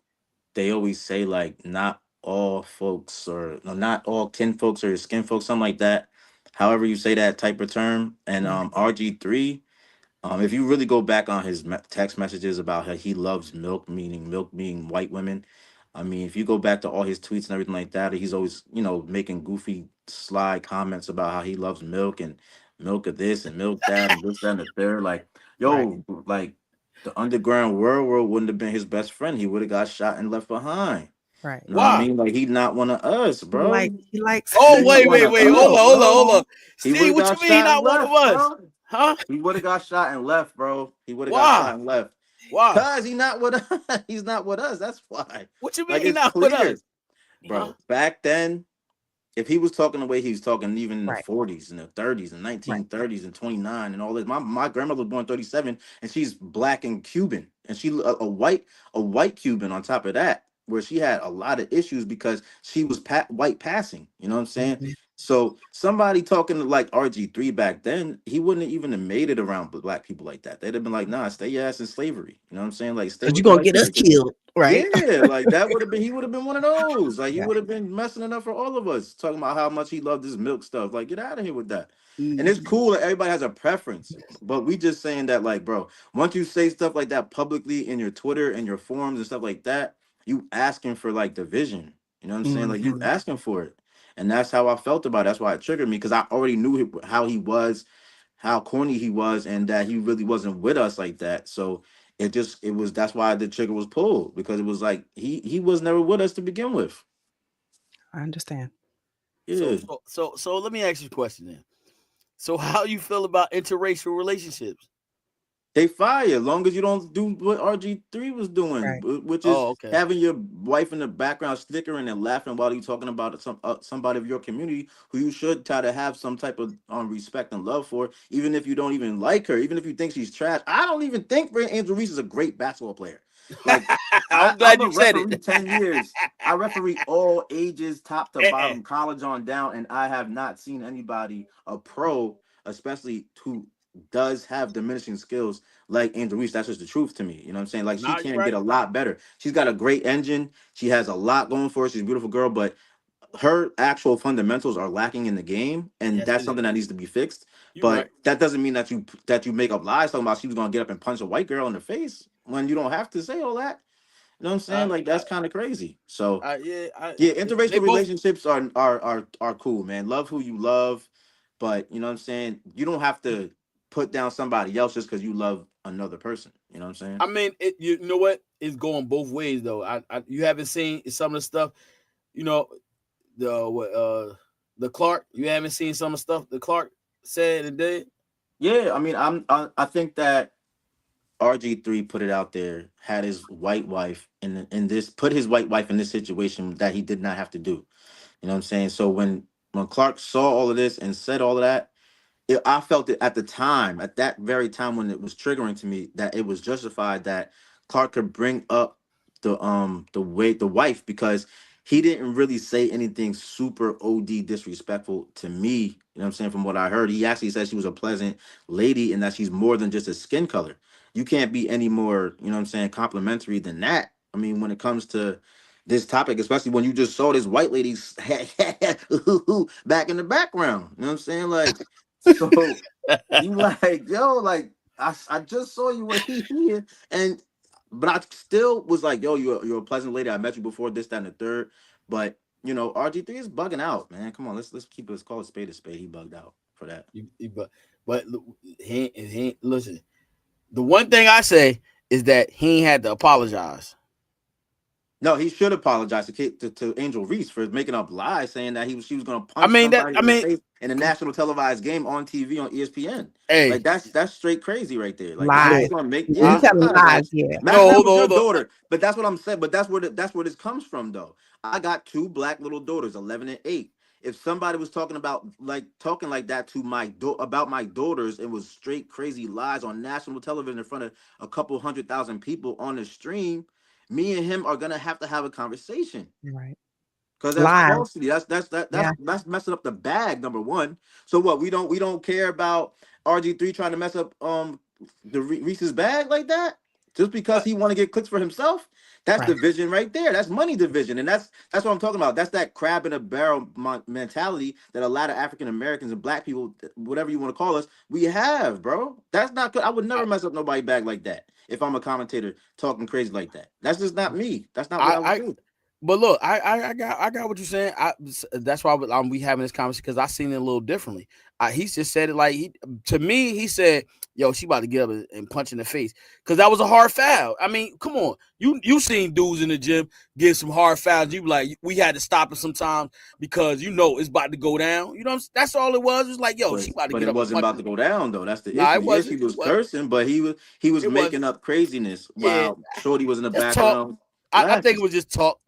they always say like not all folks or no, not all kin folks or skin folks, something like that. However you say that type of term. And Yeah. RG3, if you really go back on his text messages about how he loves milk meaning white women. I mean, if you go back to all his tweets and everything like that, he's always, making goofy, sly comments about how he loves milk and milk of this and milk that and this, that, and the third. Like, Right. yo, like the Underground World wouldn't have been his best friend. He would have got shot and left behind. Right. You know what I Why? mean? Like, he's not one of us, bro. He likes Oh, He's not wait, one wait, of wait. Hold on, us, hold on, bro. hold on. He would Steve, have what got you mean he shot and not one of left, us? bro. Huh? He would have got shot and left, bro. He would have got Why? shot and left. Why? Cause he not with us. He's not with us. That's why. What you mean Like he it's not with clear, us? Huh? bro. Back then, if he was talking the way he was talking, even in the right. 40s and the 30s and Right. 1930s and 29 and all this. My grandmother was born 37, and she's black and Cuban, and she a white Cuban on top of that, where she had a lot of issues because she was white passing. You know what I'm saying? Mhm. So somebody talking to like RG3 back then, he wouldn't have even have made it around black people like that. They'd have been like, nah, stay your ass in slavery. You know what I'm saying? Like stay Cause you're with the gonna white get people us like that. killed, right? Yeah, like that would have been he would have been one of those. Like he Yeah. would have been messing it up for all of us, talking about how much he loved this milk stuff. Like, get out of here with that. And it's Mhm. cool that everybody has a preference, but we just saying that, like, bro, once you say stuff like that publicly in your Twitter and your forums and stuff like that, you asking for like division. You know what I'm saying? Like you Mhm. asking for it. And that's how I felt about it. That's why it triggered me because I already knew how he was, how corny he was, and that he really wasn't with us like that. So it was that's why the trigger was pulled because it was like he was never with us to begin with. I understand. So, Yeah. so, so, so let me ask you a question then. So, how you feel about interracial relationships? They fire long as you don't do what RG3 was doing, Right. which is Oh, okay. having your wife in the background snickering and laughing while you talking about somebody of your community who you should try to have some type of respect and love for, even if you don't even like her, even if you think she's trash. I don't even think Angel Reese is a great basketball player. Like I'm I'm glad a you said referee it. 10 years. I referee all ages, top to Eh, bottom, college on down, and I have not seen anybody a pro, especially who does have diminishing skills like Angel Reese. That's just the truth to me. You know what I'm saying? Like she nah, you're can get right. a lot better. She's got a great engine. She has a lot going for her. She's a beautiful girl, but her actual fundamentals are lacking in the game, and Yes, that's it something is. that needs to be fixed. You're right. But that doesn't mean that you make up lies talking about she was gonna get up and punch a white girl in the face when you don't have to say all that. You know what I'm saying? I, Like I, that's kind of crazy. So yeah, yeah, they interracial both. relationships are cool, man. Love who you love, but you know what I'm saying? You don't have to put down somebody else just because you love another person. You know what I'm saying? I mean, you know what? It's going both ways though. You haven't seen some of the stuff. You know, the Clark. You haven't seen some of the stuff the Clark said and did. Yeah, I mean, I think that RG3 put it out there, had his white wife in this, put his white wife in this situation that he did not have to do. You know what I'm saying? So when Clark saw all of this and said all of that, I felt it at the time, at that very time when it was triggering to me, that it was justified that Clark could bring up the wife because he didn't really say anything super OD disrespectful to me. You know what I'm saying? From what I heard, he actually said she was a pleasant lady and that she's more than just a skin color. You can't be any more, you know what I'm saying, complimentary than that. I mean, when it comes to this topic, especially when you just saw this white lady's back in the background. You know what I'm saying? Like, so you like, yo, like I just saw you right here, and but I still was like, yo, you're a pleasant lady. I met you before this, that, and the third. But RG3 is bugging out, man. Come on, let's keep let's call a spade a spade. He bugged out for that. But listen. The one thing I say is that he ain't had to apologize. No, he should apologize to Angel Reese for making up lies, saying that she was going to I punch mean that. somebody I in the mean, face in a national televised game on TV on ESPN. Like hey, that's straight crazy right there. Like how you Lies. look, going to make You huh? some telling kind of lies, match. yeah. Match No, that hold on, with your hold on. daughter, but that's what I'm saying. But that's where this comes from, though. I got two black little daughters, 11 and 8. If somebody was talking like that to about my daughters, it was straight crazy lies on national television in front of a couple 100,000 people on the stream. Me and him are gonna have to have a conversation Right. because that's Lies. falsity. Yeah. That's messing up the bag. Number one. So what? We don't care about RG3 trying to mess up the Reese's bag like that just because But he want to get clicks for himself. That's Right. division right there. That's money division, and that's what I'm talking about. That's that crab in a barrel mentality that a lot of African Americans and Black people, whatever you want to call us, we have, bro. That's not good. I would never mess up nobody bag like that if I'm a commentator talking crazy like that. That's just not me. That's not what I would I do. but look, I got what you're saying. That's why we having this conversation because I seen it a little differently. He just said it like to me. He said, "Yo, she about to get up and punch in the face," because that was a hard foul. I mean, come on, you seen dudes in the gym get some hard fouls. You be like, we had to stop it sometimes because it's about to go down. You know, that's all it was. It was like, yo, she about to But get it up and wasn't punch. about to go down though. That's the Nah, issue. it Yes, wasn't. he It was was. cursing, but he was It was. making up craziness Yeah, while Shorty was in the just talk. background I think it laughing. was just talk.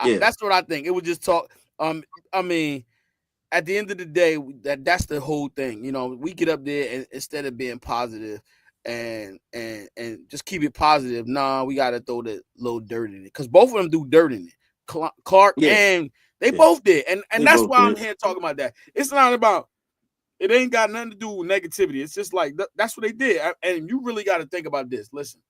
Yeah, That's what I think. It was just talk. I mean, at the end of the day, that's the whole thing. We get up there and instead of being positive and just keep it positive. Nah, we got to throw the little dirt in it because both of them do dirt in it. Clark yeah, and they yeah. both did, and They that's both why I'm did. here talking about that. It's not about. It ain't got nothing to do with negativity. It's just like that's what they did, and you really got to think about this. Listen,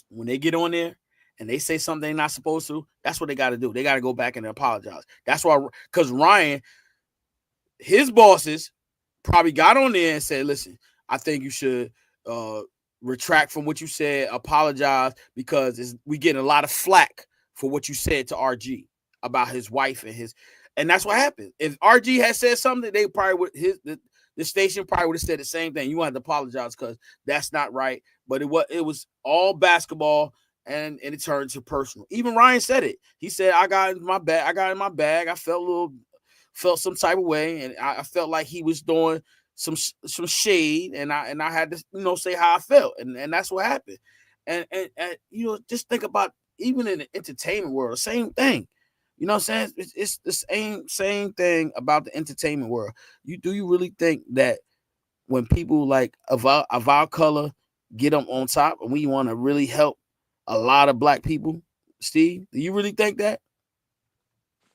when they get on there and they say something they're not supposed to, that's what they got to do. They got to go back and apologize. That's why, because Ryan, his bosses probably got on there and said, listen, I think you should retract from what you said, apologize, because we getting a lot of flack for what you said to RG about his wife and that's what happened. If RG had said something, they probably would the station probably would have said the same thing. You want to apologize because that's not right. But it was all basketball and it turned to personal. Even Ryan said it. He said, I got in my bag. I felt some type of way, and I felt like he was doing some shade, and I had to say how I felt, and that's what happened. And just think about even in the entertainment world, same thing. You know what I'm saying? It's the same thing about the entertainment world. You really think that when people like of our color get them on top, and we want to really help a lot of black people, Steve? Do you really think that?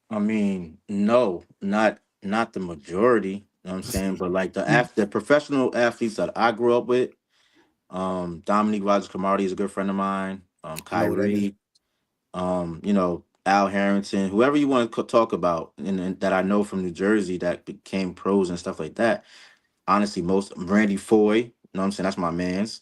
I mean, no, not the majority. You know what I'm saying? But like the professional athletes that I grew up with, Dominique Rogers Camardi is a good friend of mine. I know what that is. Kyrie, Al Harrington, whoever you want to talk about, and that I know from New Jersey that became pros and stuff like that. Honestly, most Randy Foy, you know what I'm saying? That's my man's.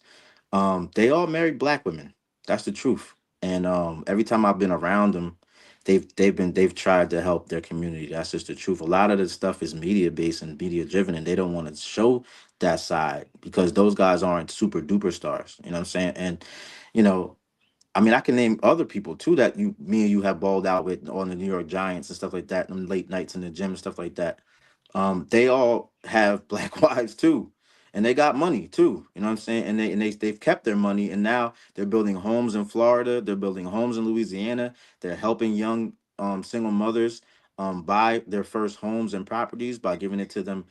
They all married black women. That's the truth. And every time I've been around them, they've tried to help their community. That's just the truth. A lot of the stuff is media based and media driven, and they don't want to show that side because those guys aren't super duper stars. You know what I'm saying? And you know, I mean, I can name other people too that me and you have balled out with on the New York Giants and stuff like that, and late nights in the gym and stuff like that. They all have black wives too, and they got money too. You know what I'm saying? And they've kept their money, and now they're building homes in Florida. They're building homes in Louisiana. They're helping young single mothers buy their first homes and properties by giving it to them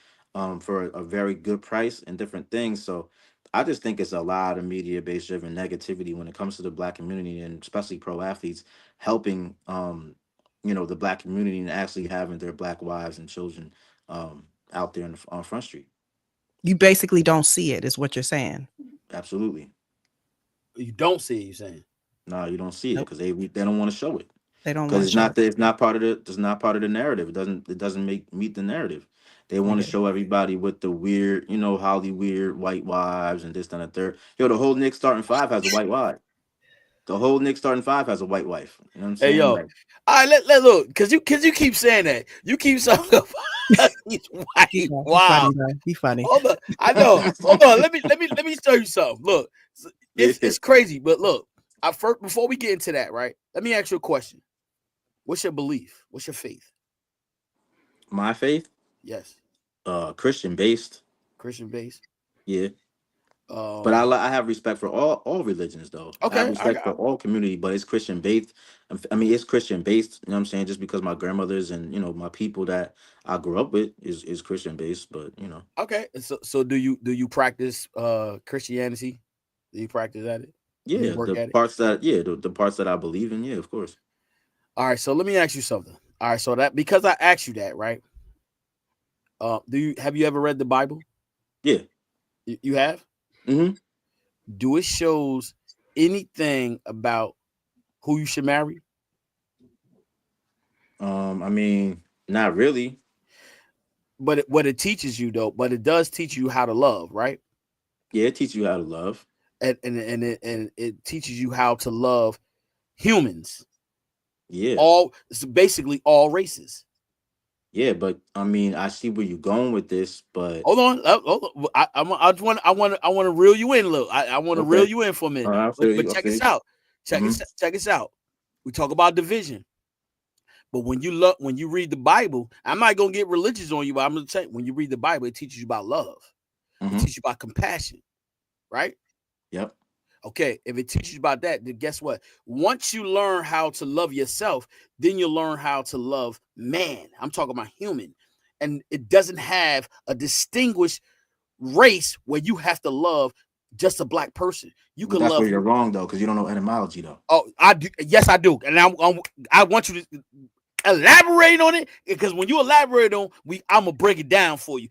for a very good price and different things. So I just think it's a lot of media based driven negativity when it comes to the black community and especially pro athletes helping the black community and actually having their black wives and children out there on Front Street. You basically don't see it, is what you're saying. Absolutely. You don't see it, you saying. No, you don't see it Nope. because they don't want to show it They don't because want to show it. it's not part of the narrative. It doesn't meet the narrative. They I want to get it. show everybody with the weird, Holly weird white wives and this and the third. Yo, the whole Knicks starting five has a white wife. The whole Knicks starting five has a white wife. You know what I'm Hey saying? yo, Like, all right, let look, cause you keep saying that. You keep saying he's white. He funny Wow. though. He funny. Hold on. I know. Hold on. Let me show you something. Look, yeah, it's crazy, but look. first, before we get into that, right? Let me ask you a question. What's your belief? What's your faith? My faith, Yes, Christian based. Christian base. Yeah. But Um. I have respect for all religions though. I have Okay. respect for all community, but it's Christian based. I mean, it's Christian based. You know what I'm saying? Just because my grandmothers and my people that I grew up with is Christian based, but Okay. So do you practice Christianity? Do you practice at it? Do you yeah, work the at it? parts that the parts that I believe in, yeah, of course. All right. So let me ask you something. All right. So that because I asked you that, right? Have you ever read the Bible? Yeah. You have? Mm-hmm. Do it shows anything about who you should marry? I mean, not really. But what it teaches you though, but it does teach you how to love, right? Yeah, it teaches you how to love. And it teaches you how to love humans, Yeah. all it's basically all races. Yeah, but I mean, I see where you're going with this, but Hold on, hold on. I want to reel you in a little. I want to reel okay. you in for a All minute. right, I But feel but you. I check feel us you. out. Mm-hmm. Check us out. We talk about division, but when you read the Bible, I'm not gonna get religious on you, but I'm gonna say when you read the Bible, it teaches you about love. It Mm-hmm. teaches you about compassion, right? Yep. Okay, if it teaches you about that, then guess what? Once you learn how to love yourself, then you'll learn how to love man. I'm talking about human. And it doesn't have a distinguished race where you have to love just a black person. You But can that's where love. you're wrong though, because you don't know etymology though. Oh, I do. Yes, I do. And I want you to elaborate on it because when you elaborate on, I'm gonna break it down for you.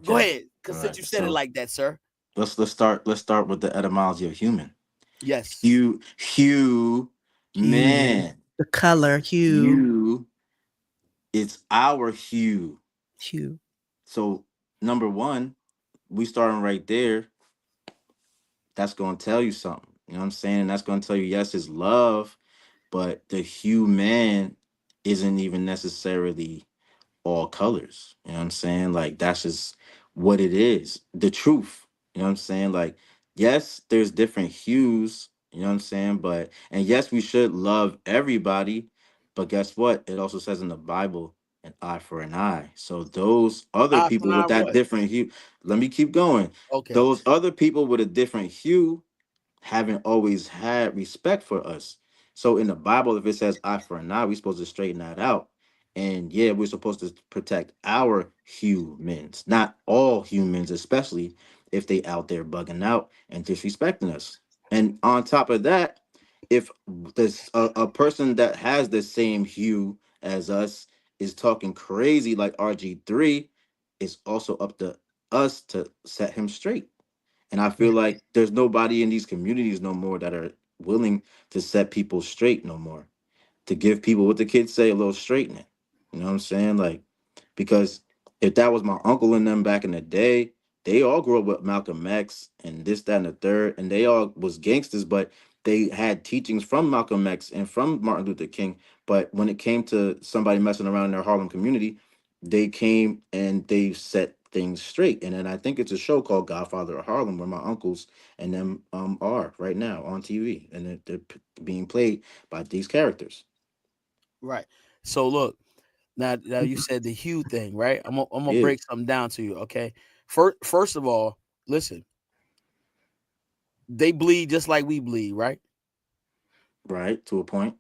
Go Okay. ahead, All because since right. you said it So like that, sir. let's start with the etymology of human. Yes. Hue, Hue, man. the color, hue, Hue, it's our hue. hue. So number one, we starting right there. That's gonna tell you something. You know what I'm saying? That's gonna tell you yes, it's love, but the hue man isn't even necessarily all colors. You know what I'm saying? Like that's just what it is. The truth. You know what I'm saying? Like, yes, there's different hues, you know what I'm saying? But and yes, we should love everybody, but guess what? It also says in the Bible an eye for an eye. So those other I for people with not that what? different hue, let me keep going. Okay. Those other people with a different hue haven't always had respect for us. So in the Bible, if it says eye for an eye, we're supposed to straighten that out. And yeah, we're supposed to protect our humans, not all humans, especially if they out there bugging out and disrespecting us. And on top of that, if this a person that has the same hue as us is talking crazy like RG3, it's also up to us to set him straight. And I feel like there's nobody in these communities no more that are willing to set people straight no more, to give people what the kids say a little straightening. You know what I'm saying? Like, because if that was my uncle and them back in the day, they all grew up with Malcolm X and this, that, and the third, and they all was gangsters, but they had teachings from Malcolm X and from Martin Luther King. But when it came to somebody messing around in their Harlem community, they came and they set things straight. And then I think it's a show called Godfather of Harlem where my uncles and them are right now on TV, and being played by these characters. Right. So look, now you said the hue thing, right? I'm gonna Yeah, break something down to you, okay? First of all, listen, they bleed just like we bleed, right? right, to a point.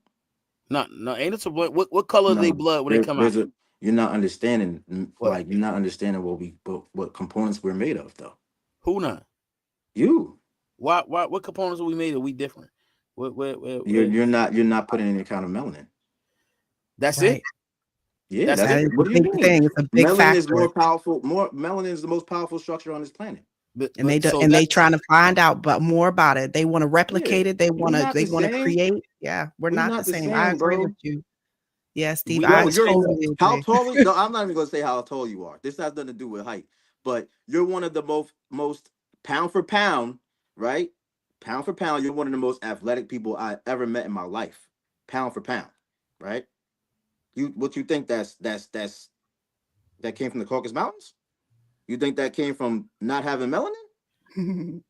No, ain't it a blood? What color are they No, blood when they come out? there's a you're not understanding What? like you're not understanding what components we're made of though. Who not? You Why what components are we made? Are we different? you're What you're not putting any kind of melanin. that's it? Right. Yeah, That's that's That it? is a what do you big mean? thing. It's a big Melanin is factor. more powerful. More melanin is the most powerful structure on this planet. And they do, So and that they trying to find out but more about it. They want to Yeah, replicate it. we not They the want to same. create. Yeah, we're We not the not the same. I same, agree with bro. you. Yeah, Steve, we I not Yo, the same. you're totally how agree. tall are you? No, I'm not even gonna say how tall you are. This has nothing to do with height. But you're one of the most pound for pound, right? Pound for pound, you're one of the most athletic people I ever met in my life. Pound for pound, right? What you think that came from the Caucasus Mountains? You think that came from not having melanin?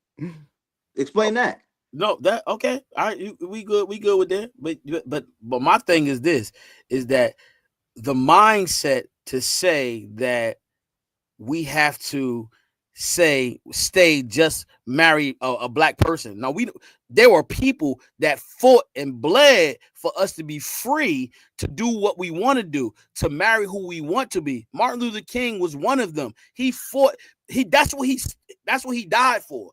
Explain that. No, that okay. All right, we good. We good with that. But my thing is this: is that the mindset to say that we have to say stay just marry a black person. Now we there were people that fought and bled for us to be free to do what we want to do, to marry who we want to be. Martin Luther King was one of them. He fought. He that's what he died for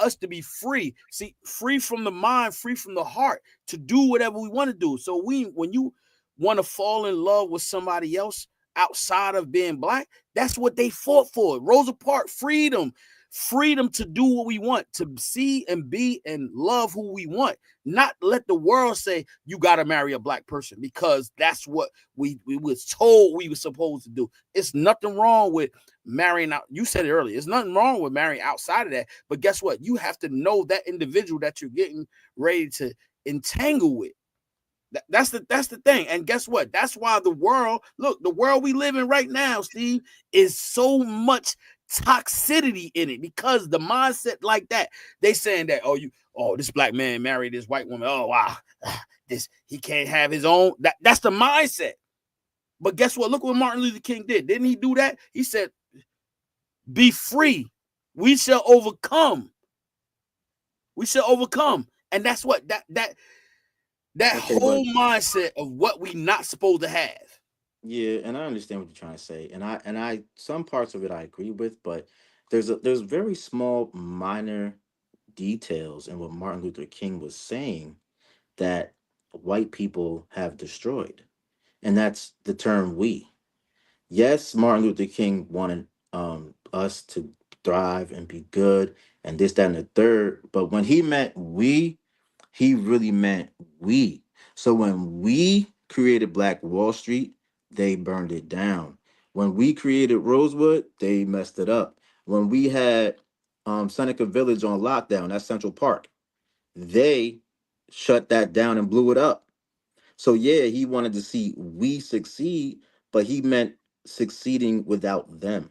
us to be free. See, free from the mind, free from the heart, to do whatever we want to do. So when you want to fall in love with somebody else outside of being black, that's what they fought for. Rosa Parks, freedom, freedom to do what we want, to see and be and love who we want. Not let the world say you got to marry a black person because that's what we was told we were supposed to do. It's nothing wrong with marrying out. You said it earlier. It's nothing wrong with marrying outside of that. But guess what? You have to know that individual that you're getting ready to entangle with. That's the thing. And guess what? That's why the world, look, the world we live in right now, Steve, is so much toxicity in it because the mindset like that. They saying that, this black man married this white woman. Oh wow, this he can't have his own. That's the mindset. But guess what? Look what Martin Luther King did. Didn't he do that? He said, "Be free. We shall overcome. We shall overcome." And that's what that Okay, but whole mindset of what we not supposed to have. yeah, and I understand what you're trying to say, and I some parts of it I agree with, but there's very small minor details in what Martin Luther King was saying that white people have destroyed, and that's the term "we." Yes, Martin Luther King wanted us to thrive and be good and this, that, and the third. But when he meant we, he really meant we. So when we created Black Wall Street, they burned it down. When we created Rosewood, they messed it up. When we had Seneca Village on lockdown, that's Central Park, they shut that down and blew it up. So yeah, he wanted to see we succeed, but he meant succeeding without them.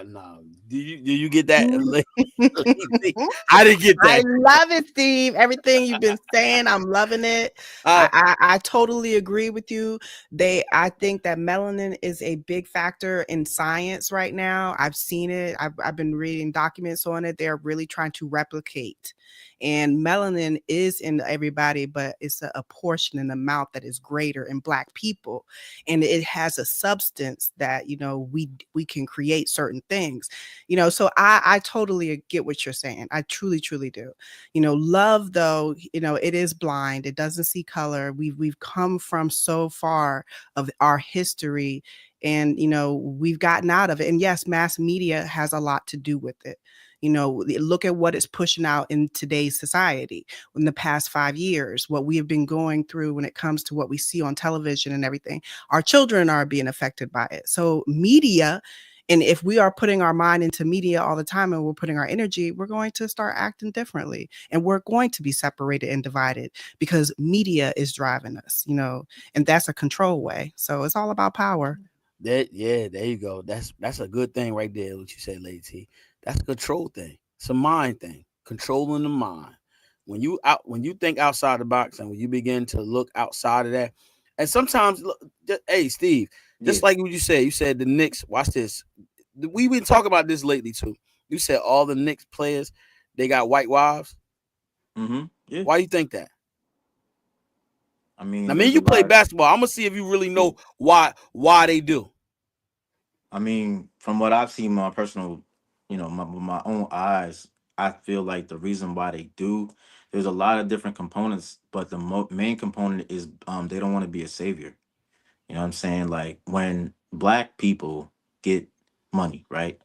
No. Do you get that? Mhm. I didn't get I that. love it, Steve. Everything you've been saying, I'm loving it. Uh, I totally agree with you. I think that melanin is a big factor in science right now. I've seen it. I've been reading documents on it. They're really trying to replicate. And melanin is in everybody, but it's a portion in the amount that is greater in Black people. And it has a substance that, we can create certain things. So I totally get what you're saying. I truly, truly do. Love though, it is blind. It doesn't see color. We've come from so far of our history, and we've gotten out of it. And yes, mass media has a lot to do with it. Look at what it's pushing out in today's society in the past 5 years, what we have been going through when it comes to what we see on television and everything. Our children are being affected by it. So media, and if we are putting our mind into media all the time and we're putting our energy, we're going to start acting differently, and we're going to be separated and divided because media is driving us, and that's a control way. So it's all about power. there you go. That's a good thing right there. What you said, Lady T. That's a control thing. It's a mind thing. Controlling the mind. When you think outside the box and when you begin to look outside of that, and sometimes, look, hey Steve, Yeah. just like what you said the Knicks. Watch this. We've been talking about this lately too. You said all the Knicks players they got white wives. Yeah. Why do you think that? I I mean, mean, there's a you play lot. basketball. I'm gonna see if you really Yeah. know why they do. I mean, from what I've seen, my personal, with my own eyes, I feel like the reason why they do, there's a lot of different components, but the main component is they don't want to be a savior. You know what I'm saying? Like when black people get money, right?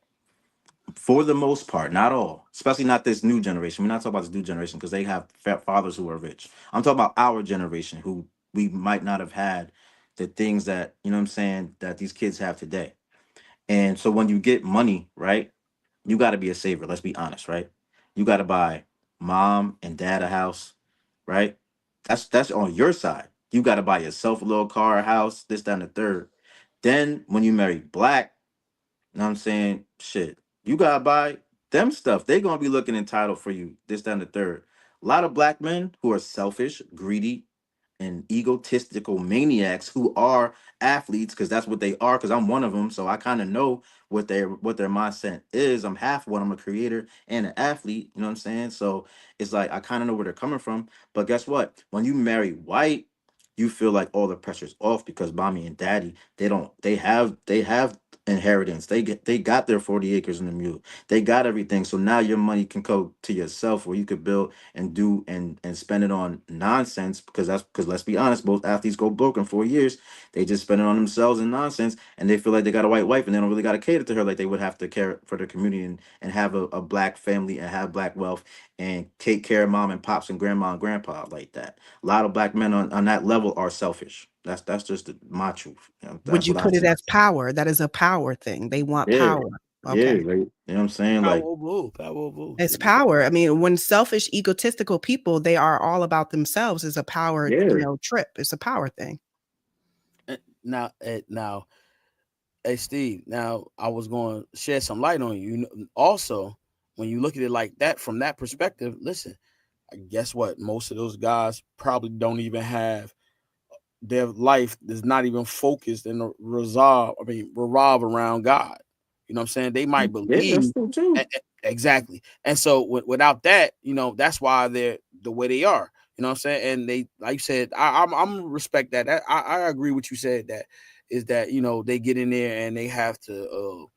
For the most part, not all, especially not this new generation. We're not talking about this new generation because they have fathers who are rich. I'm talking about our generation who we might not have had the things that, you know what I'm saying, that these kids have today. And so when you get money, right, you got to be a saver. Let's be honest, right? You got to buy mom and dad a house, right? That's on your side. You got to buy yourself a little car, a house, this, that, and the third. Then when you marry black, you know what I'm saying? Shit, you gotta buy. them stuff, they're gonna be looking entitled for you, this, that, and the third. A lot of black men who are selfish, greedy, and egotistical maniacs who are athletes, because that's what they are, because I'm one of them, so I kind of know what their mindset is. I'm half one. I'm a creator and an athlete, you know what I'm saying? So it's like I kind of know where they're coming from. But guess what? When you marry white, you feel like all the pressure's off because mommy and daddy, they have inheritance. They got their 40 acres in the mule. They got everything. So now your money can go to yourself, where you could build and do and spend it on nonsense, because that's because, let's be honest, both athletes go broke in 4 years. They just spend it on themselves and nonsense, and they feel like they got a white wife and they don't really got to cater to her like they would have to care for their community, and have a black family and have black wealth and take care of mom and pops and grandma and grandpa like that. A lot of black men on that level are selfish. That's just my truth. Would That's you what I put it see. as power? That is a power thing. They want Yeah, power. yeah, Okay. like, you know what I'm saying? Power Like, over who? Power over who? It's power. I mean, when selfish, egotistical people, they are all about themselves. Is a power, yeah, trip. It's a power thing. Now, hey Steve. Now I was going to shed some light on you. Also, when you look at it like that from that perspective, listen. Guess what? Most of those guys probably don't even have their life is not even focused and revolve around God. You know what I'm saying? They might yeah, that's believe true too. exactly. And so without that, that's why they're the way they are. You know what I'm saying? And they, like you said, I'm respect that. I agree with you said that is that, they get in there and they have to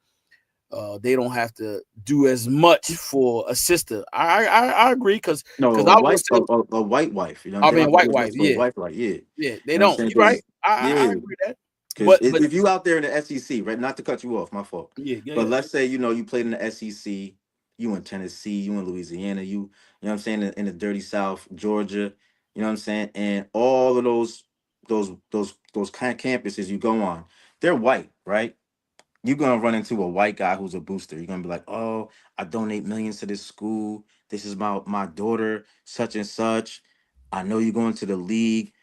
they don't have to do as much for a sister. I agree because No, I was a a white wife. You know what I'm I saying? mean, I thought white you was wife, next to a yeah, wife, like, yeah. You yeah, they know what I'm don't. saying? You're right. Because, I yeah, agree that. because But if you out there in the SEC, right? Not to cut you off, my fault. yeah, yeah, But yeah. let's say, you played in the SEC, you in Tennessee, you in Louisiana, you know what I'm saying, in the dirty South, Georgia, you know what I'm saying? And all of those kind of campuses you go on, they're white, right? You're gonna run into a white guy who's a booster. You're gonna be like, "Oh, I donate millions to this school. This is my daughter, such and such. I know you're going to the league.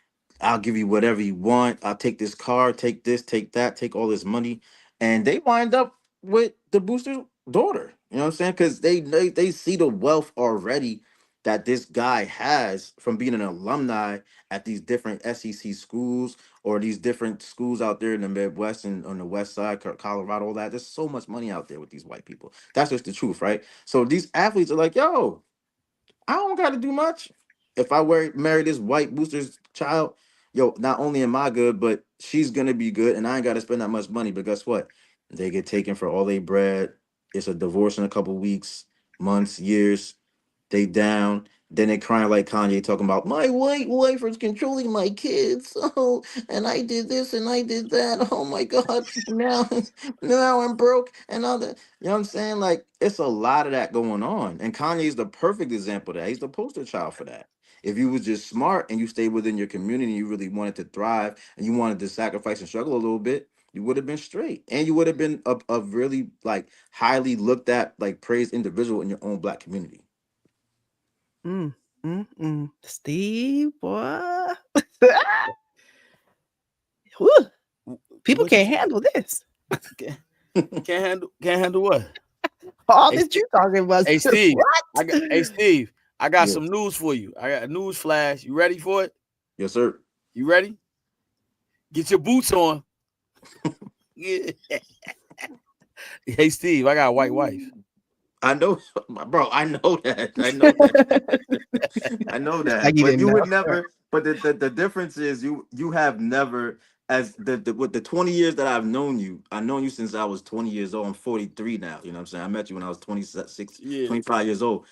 I'll give you whatever you want. I'll take this car, take this, take that, take all this money." And they wind up with the booster's daughter. You know what I'm saying? Because they see the wealth already that this guy has from being an alumni at these different SEC schools, or these different schools out there in the Midwest and on the West Side, Colorado, all that. There's so much money out there with these white people. That's just the truth, right? So these athletes are like, yo, I don't got to do much. If I marry this white booster's child, yo, not only am I good, but she's gonna be good, and I ain't got to spend that much money. But guess what? They get taken for all they bread. It's a divorce in a couple weeks, months, years. They down. Then they crying like Kanye, talking about my white wife is controlling my kids. Oh, and I did this and I did that. Oh my God. Now, now I'm broke and all that. You know what I'm saying? Like, it's a lot of that going on. And Kanye's the perfect example of that. He's the poster child for that. If you was just smart and you stayed within your community and you really wanted to thrive and you wanted to sacrifice and struggle a little bit, you would have been straight. And you would have been a really like highly looked at, like praised individual in your own black community. Mm, Steve, boy. Whew. People What you can't say? handle this. Can't, can't handle what? All Hey, that you talking about. hey Steve, What? hey Steve, I got Yes. some news for you. I got a news flash. You ready for it? Yes, sir. You ready? Get your boots on. Yeah. Hey Steve, I got a white wife. I know, bro. I know that. I know that. I know It's like that. you But didn't you know. would never. But the difference is you have never, as with the 20 years that I've known you. I've known you since I was 20 years old. I'm 43 now. You know what I'm saying? I met you when I was 26, Yeah. 25 years old.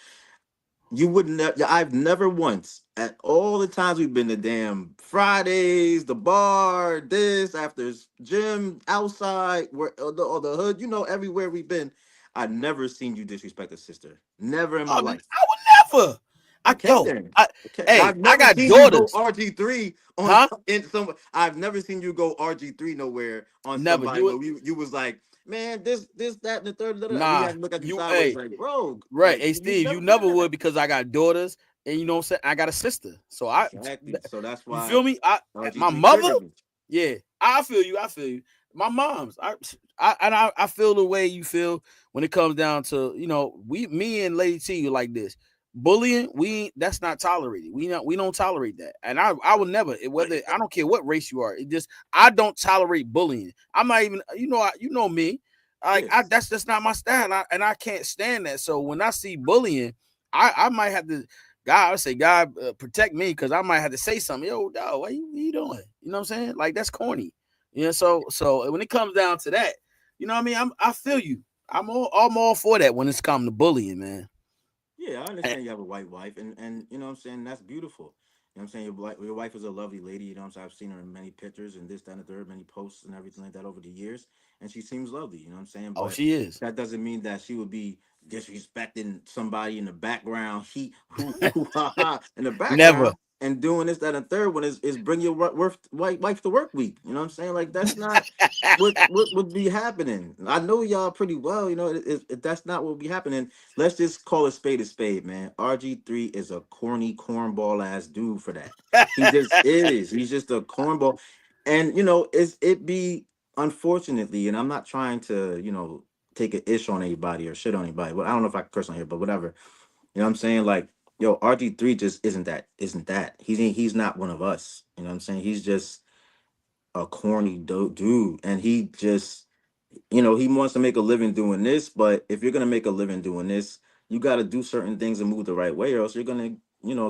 You would never. I've never once, at all the times we've been to damn Fridays, the bar, this after gym, outside, where or the hood, everywhere we've been. I've never seen you disrespect a sister. Never in my I life. would never. Okay, then. Okay. Hey, I've I never got seen you go daughters. RG3 on Huh? in some. I've never seen you go RG3 nowhere on Never. somebody You where you was like, man, this, that, and the third. And we nah. had to look at you You sideways, hey, like, bro, right. like Hey you've Steve, you never done never that. would because I got daughters and you know what I'm saying? I got a sister. So Exactly. So that's you why feel me? My RG3 mother, triggered me. yeah, I feel you. I feel you. My mom's. I feel the way you feel when it comes down to, me and Lady T are like this. Bullying, that's not tolerated. We don't tolerate that. And I will never, whether, I don't care what race you are. It just, I don't tolerate bullying. I'm not even, you know me. Like, Yeah. that's just not my style. And I can't stand that. So when I see bullying, I might have to, God, I say, God, protect me, because I might have to say something. Yo, dog, what you doing? You know what I'm saying? Like, that's corny. Yeah, so when it comes down to that, you know what I mean? I feel you. I'm all for that when it's come to bullying, man. Yeah, I And- understand you have a white wife, and you know what I'm saying, that's beautiful. You know what I'm saying, your wife is a lovely lady. You know what I'm saying, I've seen her in many pictures and this, that, and the third, many posts and everything like that over the years, and she seems lovely. You know what I'm saying, oh, but she is. that doesn't mean that she would be disrespecting somebody in the background. He who ha ha in the Never. background and doing this, that, and third one is bring your wife to work week. You know what I'm saying? Like that's not what would be happening. I know y'all pretty well. You know, that's not what would be happening. Let's just call a spade, man. RG3 is a corny cornball ass dude for that. He just is. He's just a cornball. And it be unfortunately, and I'm not trying to, take an ish on anybody or shit on anybody. But I don't know if I can curse on here, but whatever. You know what I'm saying? Like, yo, RG3 just isn't that. He's not one of us. You know what I'm saying? He's just a corny dude. And he just he wants to make a living doing this, but if you're gonna make a living doing this, you got to do certain things and move the right way, or else you're gonna,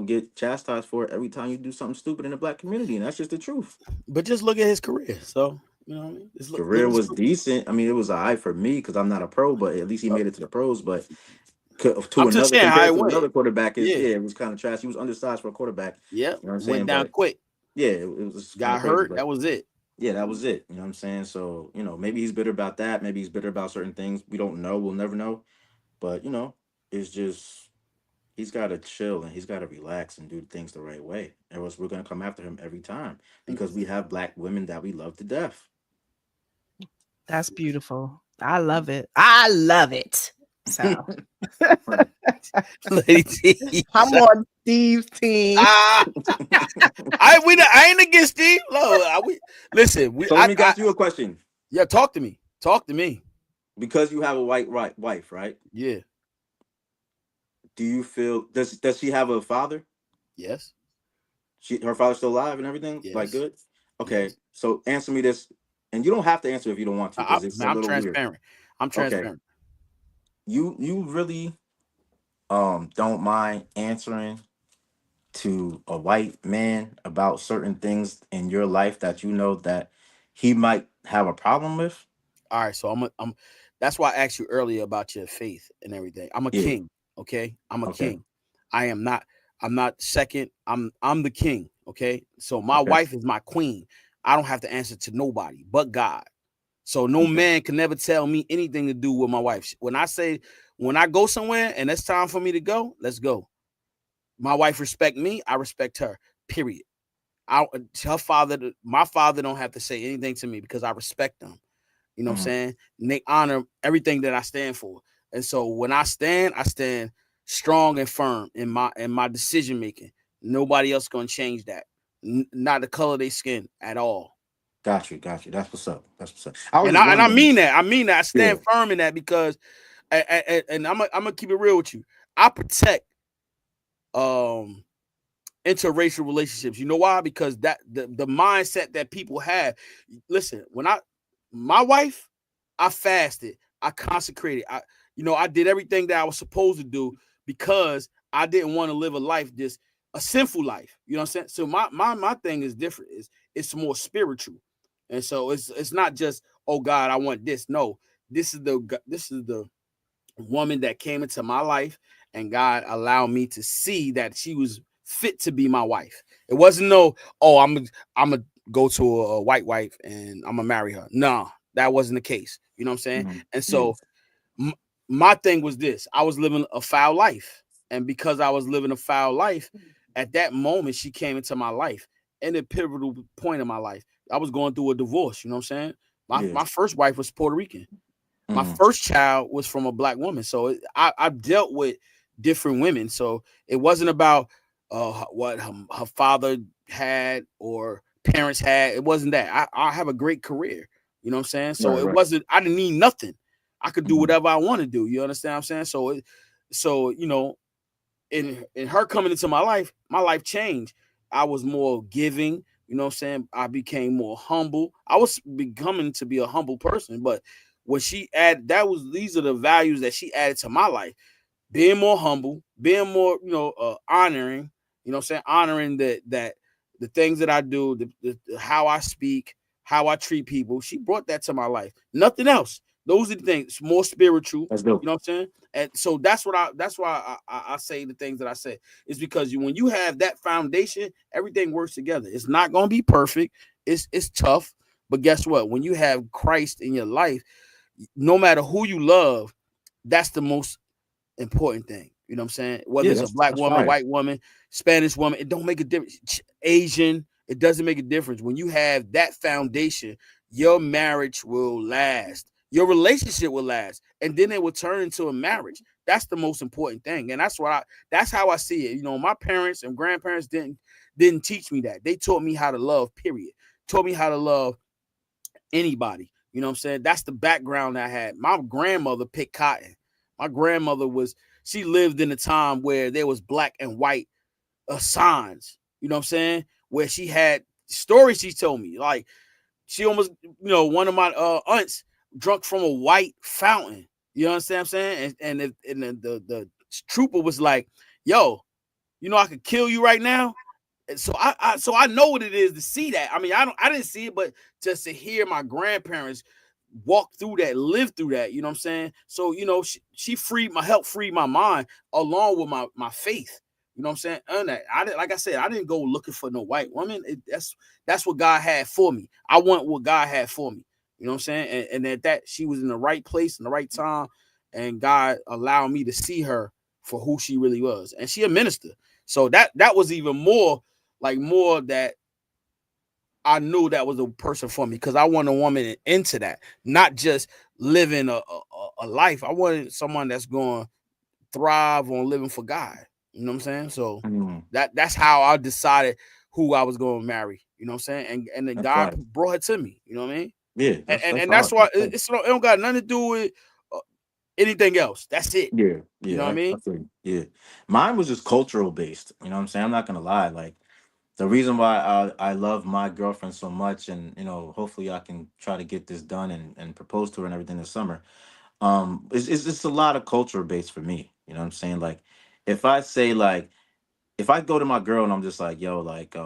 get chastised for it every time you do something stupid in the black community, and that's just the truth. But just look at his career. So, you know what I mean? Just look Career at his was career. decent. I mean, it was all right for me because I'm not a pro, but at least he made it to the pros. But to I'm just another saying how compared it to went. another quarterback, Yeah. it was kind of trash. He was undersized for a quarterback. Yep. You know what I'm Went saying? down But quick. yeah, it was kind of Got crazy. hurt. But That was it. yeah, that was it. You know what I'm saying? So maybe he's bitter about that. Maybe he's bitter about certain things. We don't know. We'll never know. But it's just he's got to chill and he's got to relax and do things the right way. Or else we're gonna come after him every time because we have black women that we love to death. That's beautiful. I love it. I love it. So Right. Lady T. I'm on Steve's team. Ah, I ain't against Steve. No, listen. So let me ask you a question. Yeah. Talk to me. Talk to me. Because you have a white wife, right? Yeah. Do you feel does she have a father? Yes. Her father's still alive and everything, like Yes. good. Okay, Yes. so answer me this, and you don't have to answer if you don't want to, because it's a I'm little weird. transparent. I'm Okay, transparent. you really don't mind answering to a white man about certain things in your life that you know that he might have a problem with? All right. So I'm that's why I asked you earlier about your faith and everything. I'm a Yeah. king. Okay. I'm a Okay. king. I am not, I'm not second. I'm the king. Okay. So my Okay. wife is my queen. I don't have to answer to nobody but God. So no Okay. man can never tell me anything to do with my wife. When I go somewhere and it's time for me to go, let's go. My wife respect me, I respect her. Period. My father don't have to say anything to me because I respect them. You know what I'm Mhm. saying? And they honor everything that I stand for. And so when I stand strong and firm in my decision making. Nobody else gonna change that. Not the color of their skin at all. Got you. Got you. That's what's up. That's what's up. I was And just I wondering. mean that. I mean that. I Yeah. stand firm in that because and I'm gonna keep it real with you. I protect um interracial relationships. You know why? Because that the mindset that people have. Listen, my wife, I fasted, I consecrated, I did everything that I was supposed to do because I didn't want to live a life a sinful life. You know what I'm saying? So my thing is different. It's more spiritual, and so it's not just, oh God, I want this. No, this is the woman that came into my life, and God allowed me to see that she was fit to be my wife. It wasn't no, oh, I'm gonna go to a white wife and I'm gonna marry her. No, that wasn't the case. You know what I'm saying? Mhm. And Yeah. so my thing was this: I was living a foul life, and because I was living a foul life, at that moment she came into my life, in a pivotal point in my life. I was going through a divorce. You know what I'm saying? My Yeah. my first wife was Puerto Rican. My Hmm. first child was from a black woman, so I've dealt with different women. So it wasn't about what her father had or parents had. It wasn't that. I have a great career. You know what I'm saying? So Right, it right. wasn't, I didn't need nothing. I could do Mhm. whatever I want to do. You understand what I'm saying? So you know, in her coming into my life changed. I was more giving, you know what I'm saying? I became more humble. I was becoming to be a humble person, but when she added, these are the values that she added to my life. Being more humble, being more, honoring, you know what I'm saying? Honoring that the things that I do, how I speak, how I treat people. She brought that to my life. Nothing else. Those are the things. More spiritual, That's you dope. know what I'm saying? And so that's why I say the things that I say. It's because when you have that foundation, everything works together. It's not gonna be perfect. It's tough, but guess what? When you have Christ in your life, no matter who you love, that's the most important thing. You know what I'm saying? Whether Yeah, it's a black that's woman, fire. white woman, Spanish woman, it don't make a difference. Asian, it doesn't make a difference. When you have that foundation, your marriage will last. Your relationship will last, and then it will turn into a marriage. That's the most important thing, and that's how I see it. You know, my parents and grandparents didn't teach me that. They taught me how to love. Period. Taught me how to love anybody. You know what I'm saying? That's the background I had. My grandmother picked cotton. My grandmother she lived in a time where there was black and white signs. You know what I'm saying? Where she had stories she told me. Like she almost, one of my aunts drunk from a white fountain. You understand what I'm saying? And the trooper was like, yo, I could kill you right now. So I know what it is to see that. I mean, I didn't see it, but just to hear my grandparents walk through that, live through that, you know what I'm saying? So, she helped free my mind along with my faith. You know what I'm saying? And that like I said, I didn't go looking for no white woman. That's what God had for me. I want what God had for me. You know what I'm saying? And that she was in the right place in the right time, and God allowed me to see her for who she really was. And she a minister. So that was even more that I knew that was a person for me, because I want a woman into that, not just living a life. I wanted someone that's going to thrive on living for God. You know what I'm saying? So Mhm. that's how I decided who I was going to marry. You know what I'm saying? And then That's God fire. brought it to me. You know what I mean? Yeah, And that's and, that's and that's hard. why That's fire. it don't got nothing to do with uh, anything else. That's it. Yeah, You know yeah, what I I mean? feel you. Yeah. Mine was just cultural based. You know what I'm saying? I'm not gonna lie. Like the reason why I love my girlfriend so much, and hopefully I can try to get this done and propose to her and everything this summer. It's just a lot of culture based for me. You know what I'm saying? Like if I say like if I go to my girl and I'm just like, yo, like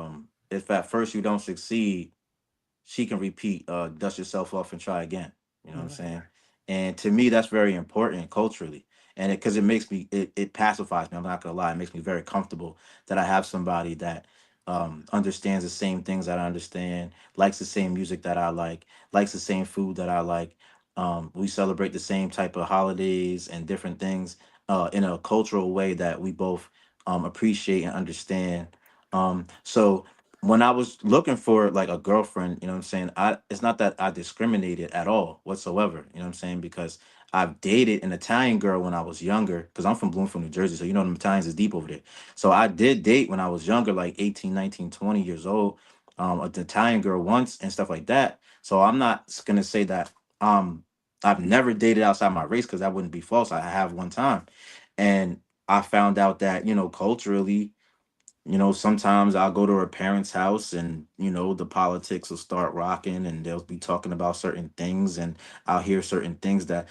if at first you don't succeed, she can repeat, dust yourself off and try again. You know what I'm Right. saying? And to me, that's very important culturally. And because it makes me, it pacifies me. I'm not gonna lie, it makes me very comfortable that I have somebody that understands the same things that I understand, likes the same music that I like, likes the same food that I like. We celebrate the same type of holidays and different things in a cultural way that we both appreciate and understand. So when I was looking for like a girlfriend, you know what I'm saying? It's not that I discriminated at all whatsoever, you know what I'm saying? Because I've dated an Italian girl when I was younger, because I'm from Bloomfield, New Jersey, so them Italians is deep over there. So I did date when I was younger, like 18, 19, 20 years old, an Italian girl once and stuff like that. So I'm not gonna say that um I've never dated outside my race, because that wouldn't be false. I have one time. And I found out that, culturally, sometimes I'll go to her parents' house and, the politics will start rocking and they'll be talking about certain things, and I'll hear certain things that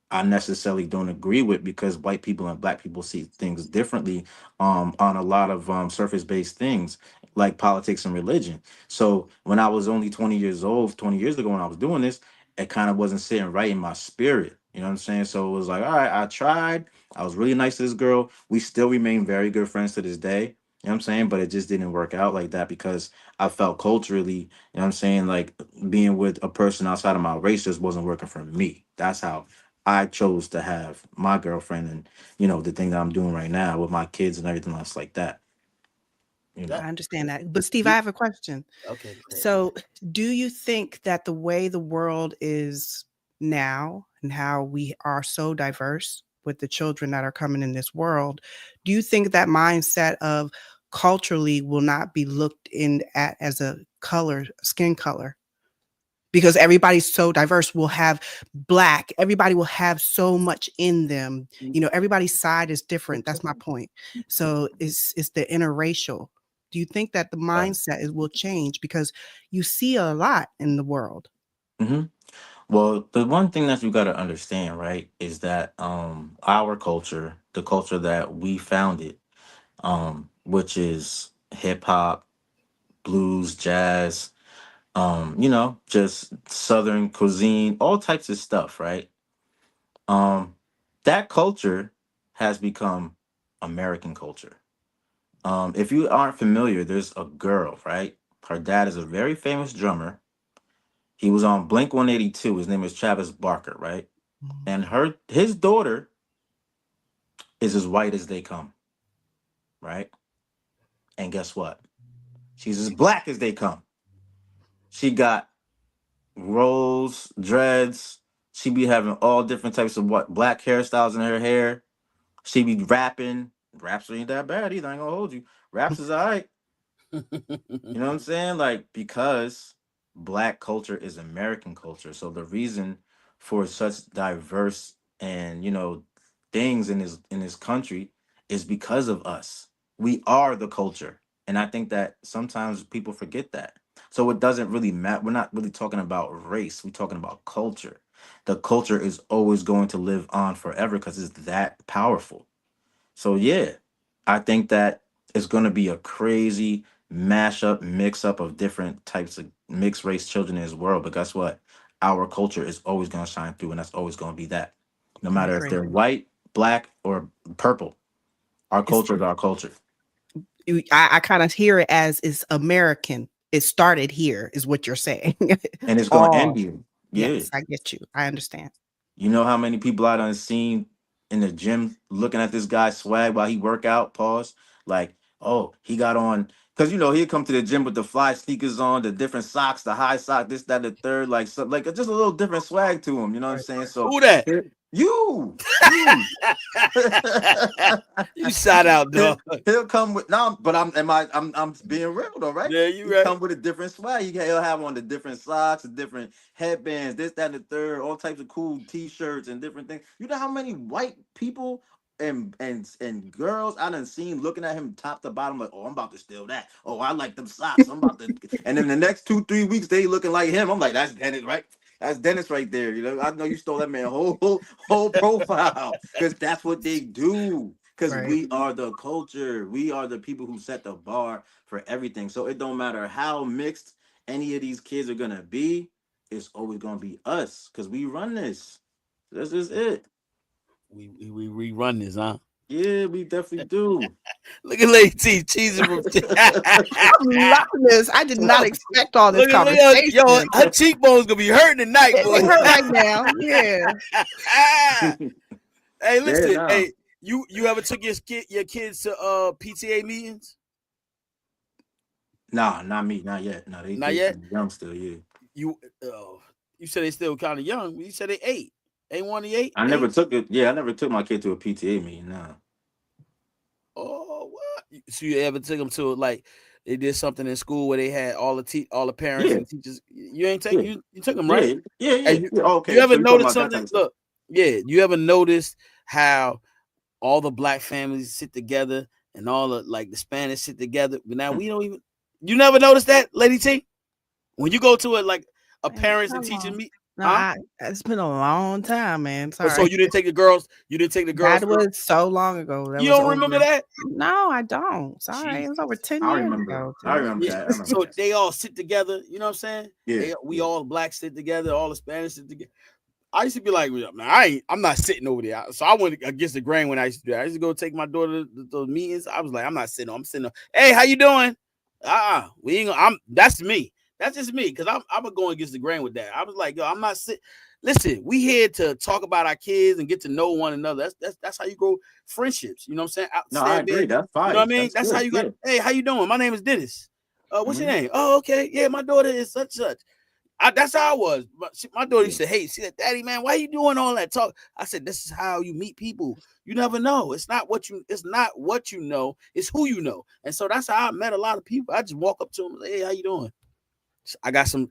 I necessarily don't agree with, because white people and black people see things differently on a lot of surface based things like politics and religion. So when I was only 20 years old, 20 years ago when I was doing this, it kind of wasn't sitting right in my spirit. You know what I'm saying? So it was like, all right, I tried. I was really nice to this girl. We still remain very good friends to this day. You know what I'm saying? But it just didn't work out like that, because I felt culturally, you know what I'm saying, like being with a person outside of my race just wasn't working for me. That's how I chose to have my girlfriend, and the thing that I'm doing right now with my kids and everything else like that. You That know. I understand that. But Steve, I you have a question. okay? So, do you think that the way the world is now and how we are so diverse with the children that are coming in this world, do you think that mindset of culturally will not be looked in at as a color, skin color? because everybody's so diverse. We'll have Black, everybody will have so much in them. You know, everybody's side is different. That's my point. So it's the interracial. Do you think that the mindset will change because you see a lot in the world? Hmm. Well, the one thing that you got to understand, right, is that our culture, the culture that we founded, which is hip hop, blues, jazz, just southern cuisine, all types of stuff, right? Um, that culture has become American culture. If you aren't familiar, there's a girl, right? Her dad is a very famous drummer. He was on Blink 182. His name is Travis Barker, right? Mhm. And his daughter is as white as they come, right? And guess what? She's as black as they come. She got rolls, dreads. She be having all different types of what black hairstyles in her hair. She be rapping. Raps ain't that bad either. I ain't gonna hold you. Raps is alright. You know what I'm saying? Like, because black culture is American culture. So the reason for such diverse and, things in this country is because of us. We are the culture. And I think that sometimes people forget that. So it doesn't really matter. We're not really talking about race. We're talking about culture. The culture is always going to live on forever because it's that powerful. So yeah, I think that it's going to be a crazy mashup, mix up of different types of mixed race children in this world. But guess what? Our culture is always going to shine through, and that's always going to be that. No I matter if agree. they're white, black, or purple, our It's culture is our culture, I kind of hear it as it's American. It started here, is what you're saying. and it's going to end Oh, here. Yeah. yes, I get you. I understand. You know how many people I done seen in the gym looking at this guy's swag while he work out? Pause. Like, oh, he got on because he'd come to the gym with the fly sneakers on, the different socks, the high sock, this, that, the third, like so, like just a little different swag to him. You know what I'm Right. saying? So Who that? you. You shout out, he'll, dog. he'll come with no, but I'm being real though, right? Yeah, you He right. come with a different swag. He'll have on the different socks, the different headbands, this, that, and the third, all types of cool T-shirts and different things. You know how many white people and girls I done seen looking at him top to bottom, like, oh, I'm about to steal that. Oh, I like them socks. I'm about to, and then the next 2-3 weeks they looking like him. I'm like, that's Dennis, right? That's Dennis right there. I know you stole that man whole profile because that's what they do. Because Right. we are the culture. We are the people who set the bar for everything. So it don't matter how mixed any of these kids are gonna be. It's always gonna be us because we run this. That's just it. We rerun this, huh? Yeah, we definitely do. Look at Lady T cheesing from. I'm loving this. I did not expect all this Look at conversation. yo, her cheekbones gonna be hurting tonight, boy. They hurt right now. Yeah. Hey, Yeah, listen, no. hey, you ever took your kids to PTA meetings? Nah, not me, not yet. No, Not they yet. kind of young still, yeah. You you said they still kind of young. You said they eight. Ain't one of eight? I never Eight? took it. Yeah, I never took my kid to a PTA meeting. Nah. Oh, what? So you ever took them to like they did something in school where they had all the parents Yeah, and teachers? You ain't take yeah, you took them, right? yeah, yeah, And yeah. Yeah. you Okay, ever so you talking noticed about that type something? of stuff? Look, yeah, you ever noticed how all the black families sit together and all the like the Spanish sit together? But now Hmm. we don't even. You never noticed that, Lady T? When you go to a like a parents How and teachers long? meet, No, huh? it's been a long time, man. Oh, so Sorry. you didn't take the girls. You didn't take the girls. That was so long ago. That You was don't remember over. that? No, I don't. Sorry. It was over Jesus. 10 I years remember. ago, I too. remember Yeah. that. I remember So that. they all sit together. You know what I'm saying? Yeah, We yeah. all blacks sit together. All the Spanish sit together. I used to be like, man, I'm not sitting over there. So I went against the grain when I used to do that. I used to go take my daughter to those meetings. I was like, I'm not sitting. I'm sitting. Hey, how you doing? We ain't. That's me. That's just me because I'm gonna go against the grain with that. I was like, yo, I'm not sitting. Listen, we here to talk about our kids and get to know one another. That's how you grow friendships. You know what I'm saying? No, I Stand there. agree. That's You know what fire. I mean? That's That's how good. you got. Yeah. Hey, how you doing? My name is Dennis. What's your Hmm. name? Oh, okay. Yeah, my daughter is such. That's how I was. But my daughter Yeah. used to hate. She said, "Daddy, man, why you doing all that talk?" I said, "This is how you meet people. You never know. It's not what you. It's not what you know. It's who you know." And so that's how I met a lot of people. I just walk up to them, and say, "Hey, how you doing?" I got some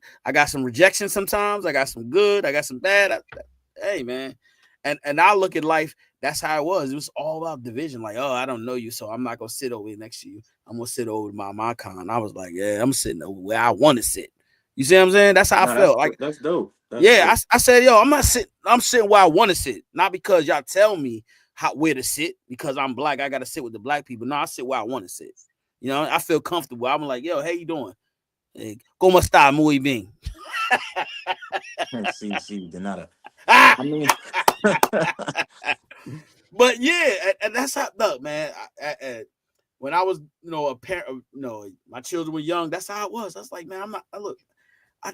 rejection sometimes. I got some good. I got some bad. Hey man, and I look at life. That's how it was. It was all about division. Like, oh, I don't know you, so I'm not gonna sit over here next to you. I'm gonna sit over my con. I was like, yeah, I'm sitting over where I want to sit. You see what I'm saying? That's how I No, felt. Like, that's dope. That's yeah, dope. I said, yo, I'm not sitting. I'm sitting where I want to sit, not because y'all tell me where to sit. Because I'm black, I gotta sit with the black people. No, I sit where I want to sit. You know, I feel comfortable. I'm like, yo, how you doing? Hey, ¿Cómo está? Muy bien. See, de nada. Ah! I mean, But yeah, and that's how, look, man. When I was, a parent, my children were young. That's how it was. I was like, man, I'm not. Look,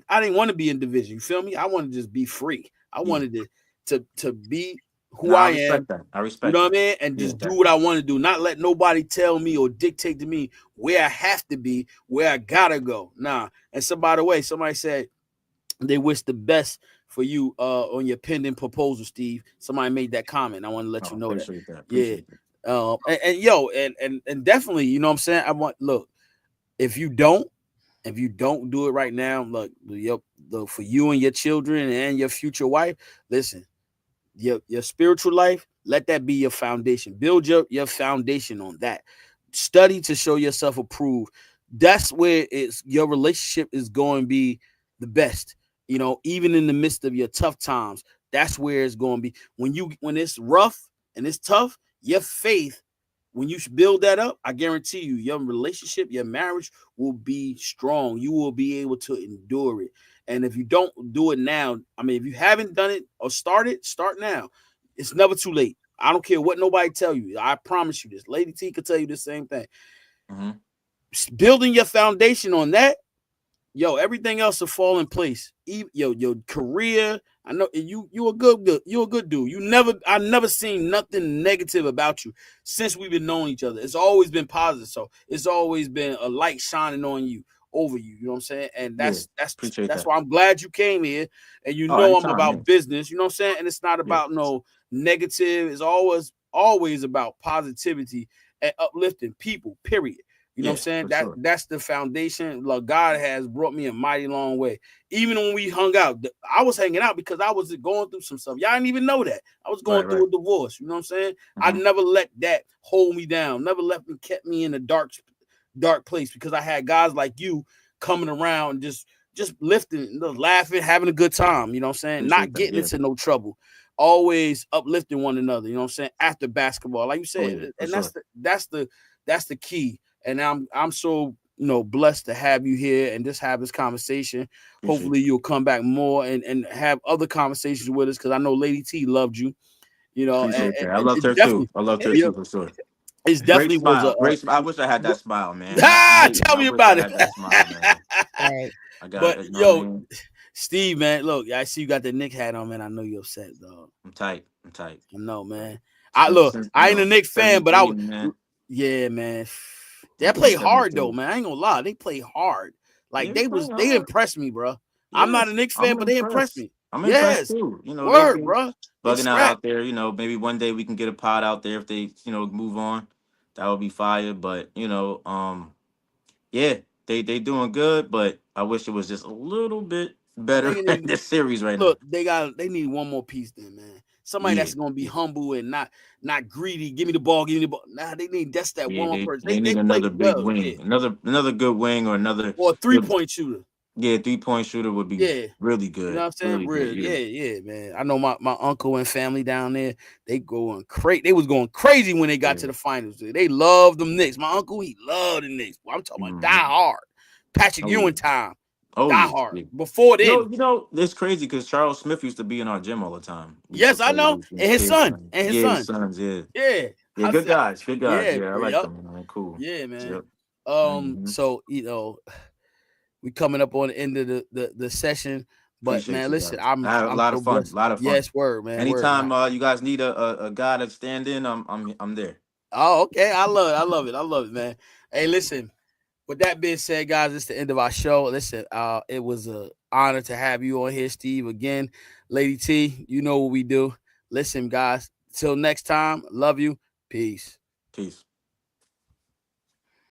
I didn't want to be in division. You feel me? I wanted to just be free. I yeah. wanted to be who No, I I am. respect that. I You respect know what that. I mean? And Yeah, just do what definitely. I want to do. Not let nobody tell me or dictate to me where I have to be, where I gotta go. Nah. And so, by the way, somebody said they wish the best for you on your pending proposal, Steve. Somebody made that comment. I want to let Oh, you know that. appreciate that. Yeah. Appreciate that. And definitely, you know what I'm saying? Look, if you don't do it right now, look, for you and your children and your future wife, listen, your spiritual life, let that be your foundation. Build your foundation on that. Study to show yourself approved. That's where your relationship is going to be the best. Even in the midst of your tough times, that's where it's going to be. When it's rough and it's tough, your faith, when you build that up, I guarantee you, your relationship, your marriage will be strong. You will be able to endure it. And if you don't do it now, I mean, if you haven't done it or started, start now. It's never too late. I don't care what nobody tell you. I promise you this. Lady T could tell you the same thing. Mm-hmm. Building your foundation on that, everything else will fall in place. Your career. I know you a good dude. I never seen nothing negative about you since we've been knowing each other. It's always been positive. So it's always been a light shining on you, over you. You know what I'm saying? And Yeah, that's that's appreciate that's that. why I'm glad you came here. And Oh, I'm anytime, yeah. about business. You know what I'm saying? And it's not Yeah, about no negative. It's always about positivity and uplifting people. Period. You know what I'm yeah, saying? for sure. That's the foundation. Look, God has brought me a mighty long way. Even when we hung out, I was hanging out because I was going through some stuff. Y'all didn't even know that. I was going Right, through right. a divorce. You know what I'm saying? I Mm-hmm. never let that hold me down. Never kept me in a dark place, because I had guys like you coming around, just lifting, laughing, having a good time. You know what I'm saying? Not Appreciate that. getting Yeah. into no trouble. Always uplifting one another. You know what I'm saying? After basketball, like you Oh, said, yeah, for and sure. that's the key. And I'm so blessed to have you here and just have this conversation. Appreciate Hopefully you'll come back more and have other conversations with us, because I know Lady T loved you. appreciate that. I And loved it her too. definitely, I loved her yeah, too for sure. it Great definitely was smile. Great. I wish I had that smile, man. Not hating. tell I me wish I about it. had that smile, man. Right. I got But it. You know what I mean? Steve, man, look, I see you got the Nick hat on, man. I know you're upset, dog. I'm tight. I'm tight. I know, man. Since I ain't a Nick fan, but 73, man. yeah, man. They I'm born play hard 73. though, man. I ain't gonna lie, they play hard. Yeah, Like we playing they hard. impressed me, bro. I'm not a Yes, Knicks fan, I'm but they impressed impressed. me. I'm impressed Yes, too. They've word, been bro. They bugging out scrap. there. Maybe one day we can get a pod out there if they, move on. That would be fire. But yeah, they doing good. But I wish it was just a little bit better They in need, this series right now. look, they need one more piece, then, man. Somebody Yeah, that's gonna be yeah, humble and not greedy. Give me the ball. Give me the ball. Nah, they need that's that yeah. one They person. they They need play another big well, yeah. wing, another good wing or another Or a good 3-point shooter. 3-point shooter would be Yeah. really You know what good, I'm saying? really good. Real, Yeah. yeah, man. I know my uncle and family down there, they going crazy. They was going crazy when they got to Yeah. the finals. They love them Knicks. My uncle, he loved the Knicks. I'm talking about die Hmm. hard. Patrick Oh yeah. Ewing time. Oh Die yeah. hard. Yeah. Before then. It's crazy because Charles Smith used to be in our gym all the time. We used to Yes, I play know. with And his his kids. son. Man. And his Yeah, his son. sons. Yeah, Yeah. yeah, good guys. Good guys. Yeah, Yeah, I like yep. them. Man. Cool. Yeah, man. Yep. Hmm. So, we coming up on the end of the session. But Appreciate man, you listen, guys. I I'm had a I'm lot so of fun. A blessed. lot of fun. Yes, word, man. Word. Anytime you guys need a guy to stand in, I'm there. Oh, okay. I love it. I love it. I love it, man. Hey, listen. With that being said, guys, it's the end of our show. Listen, it was an honor to have you on here, Steve. Again, Lady T, you know what we do. Listen, guys. Till next time. Love you. Peace. Peace.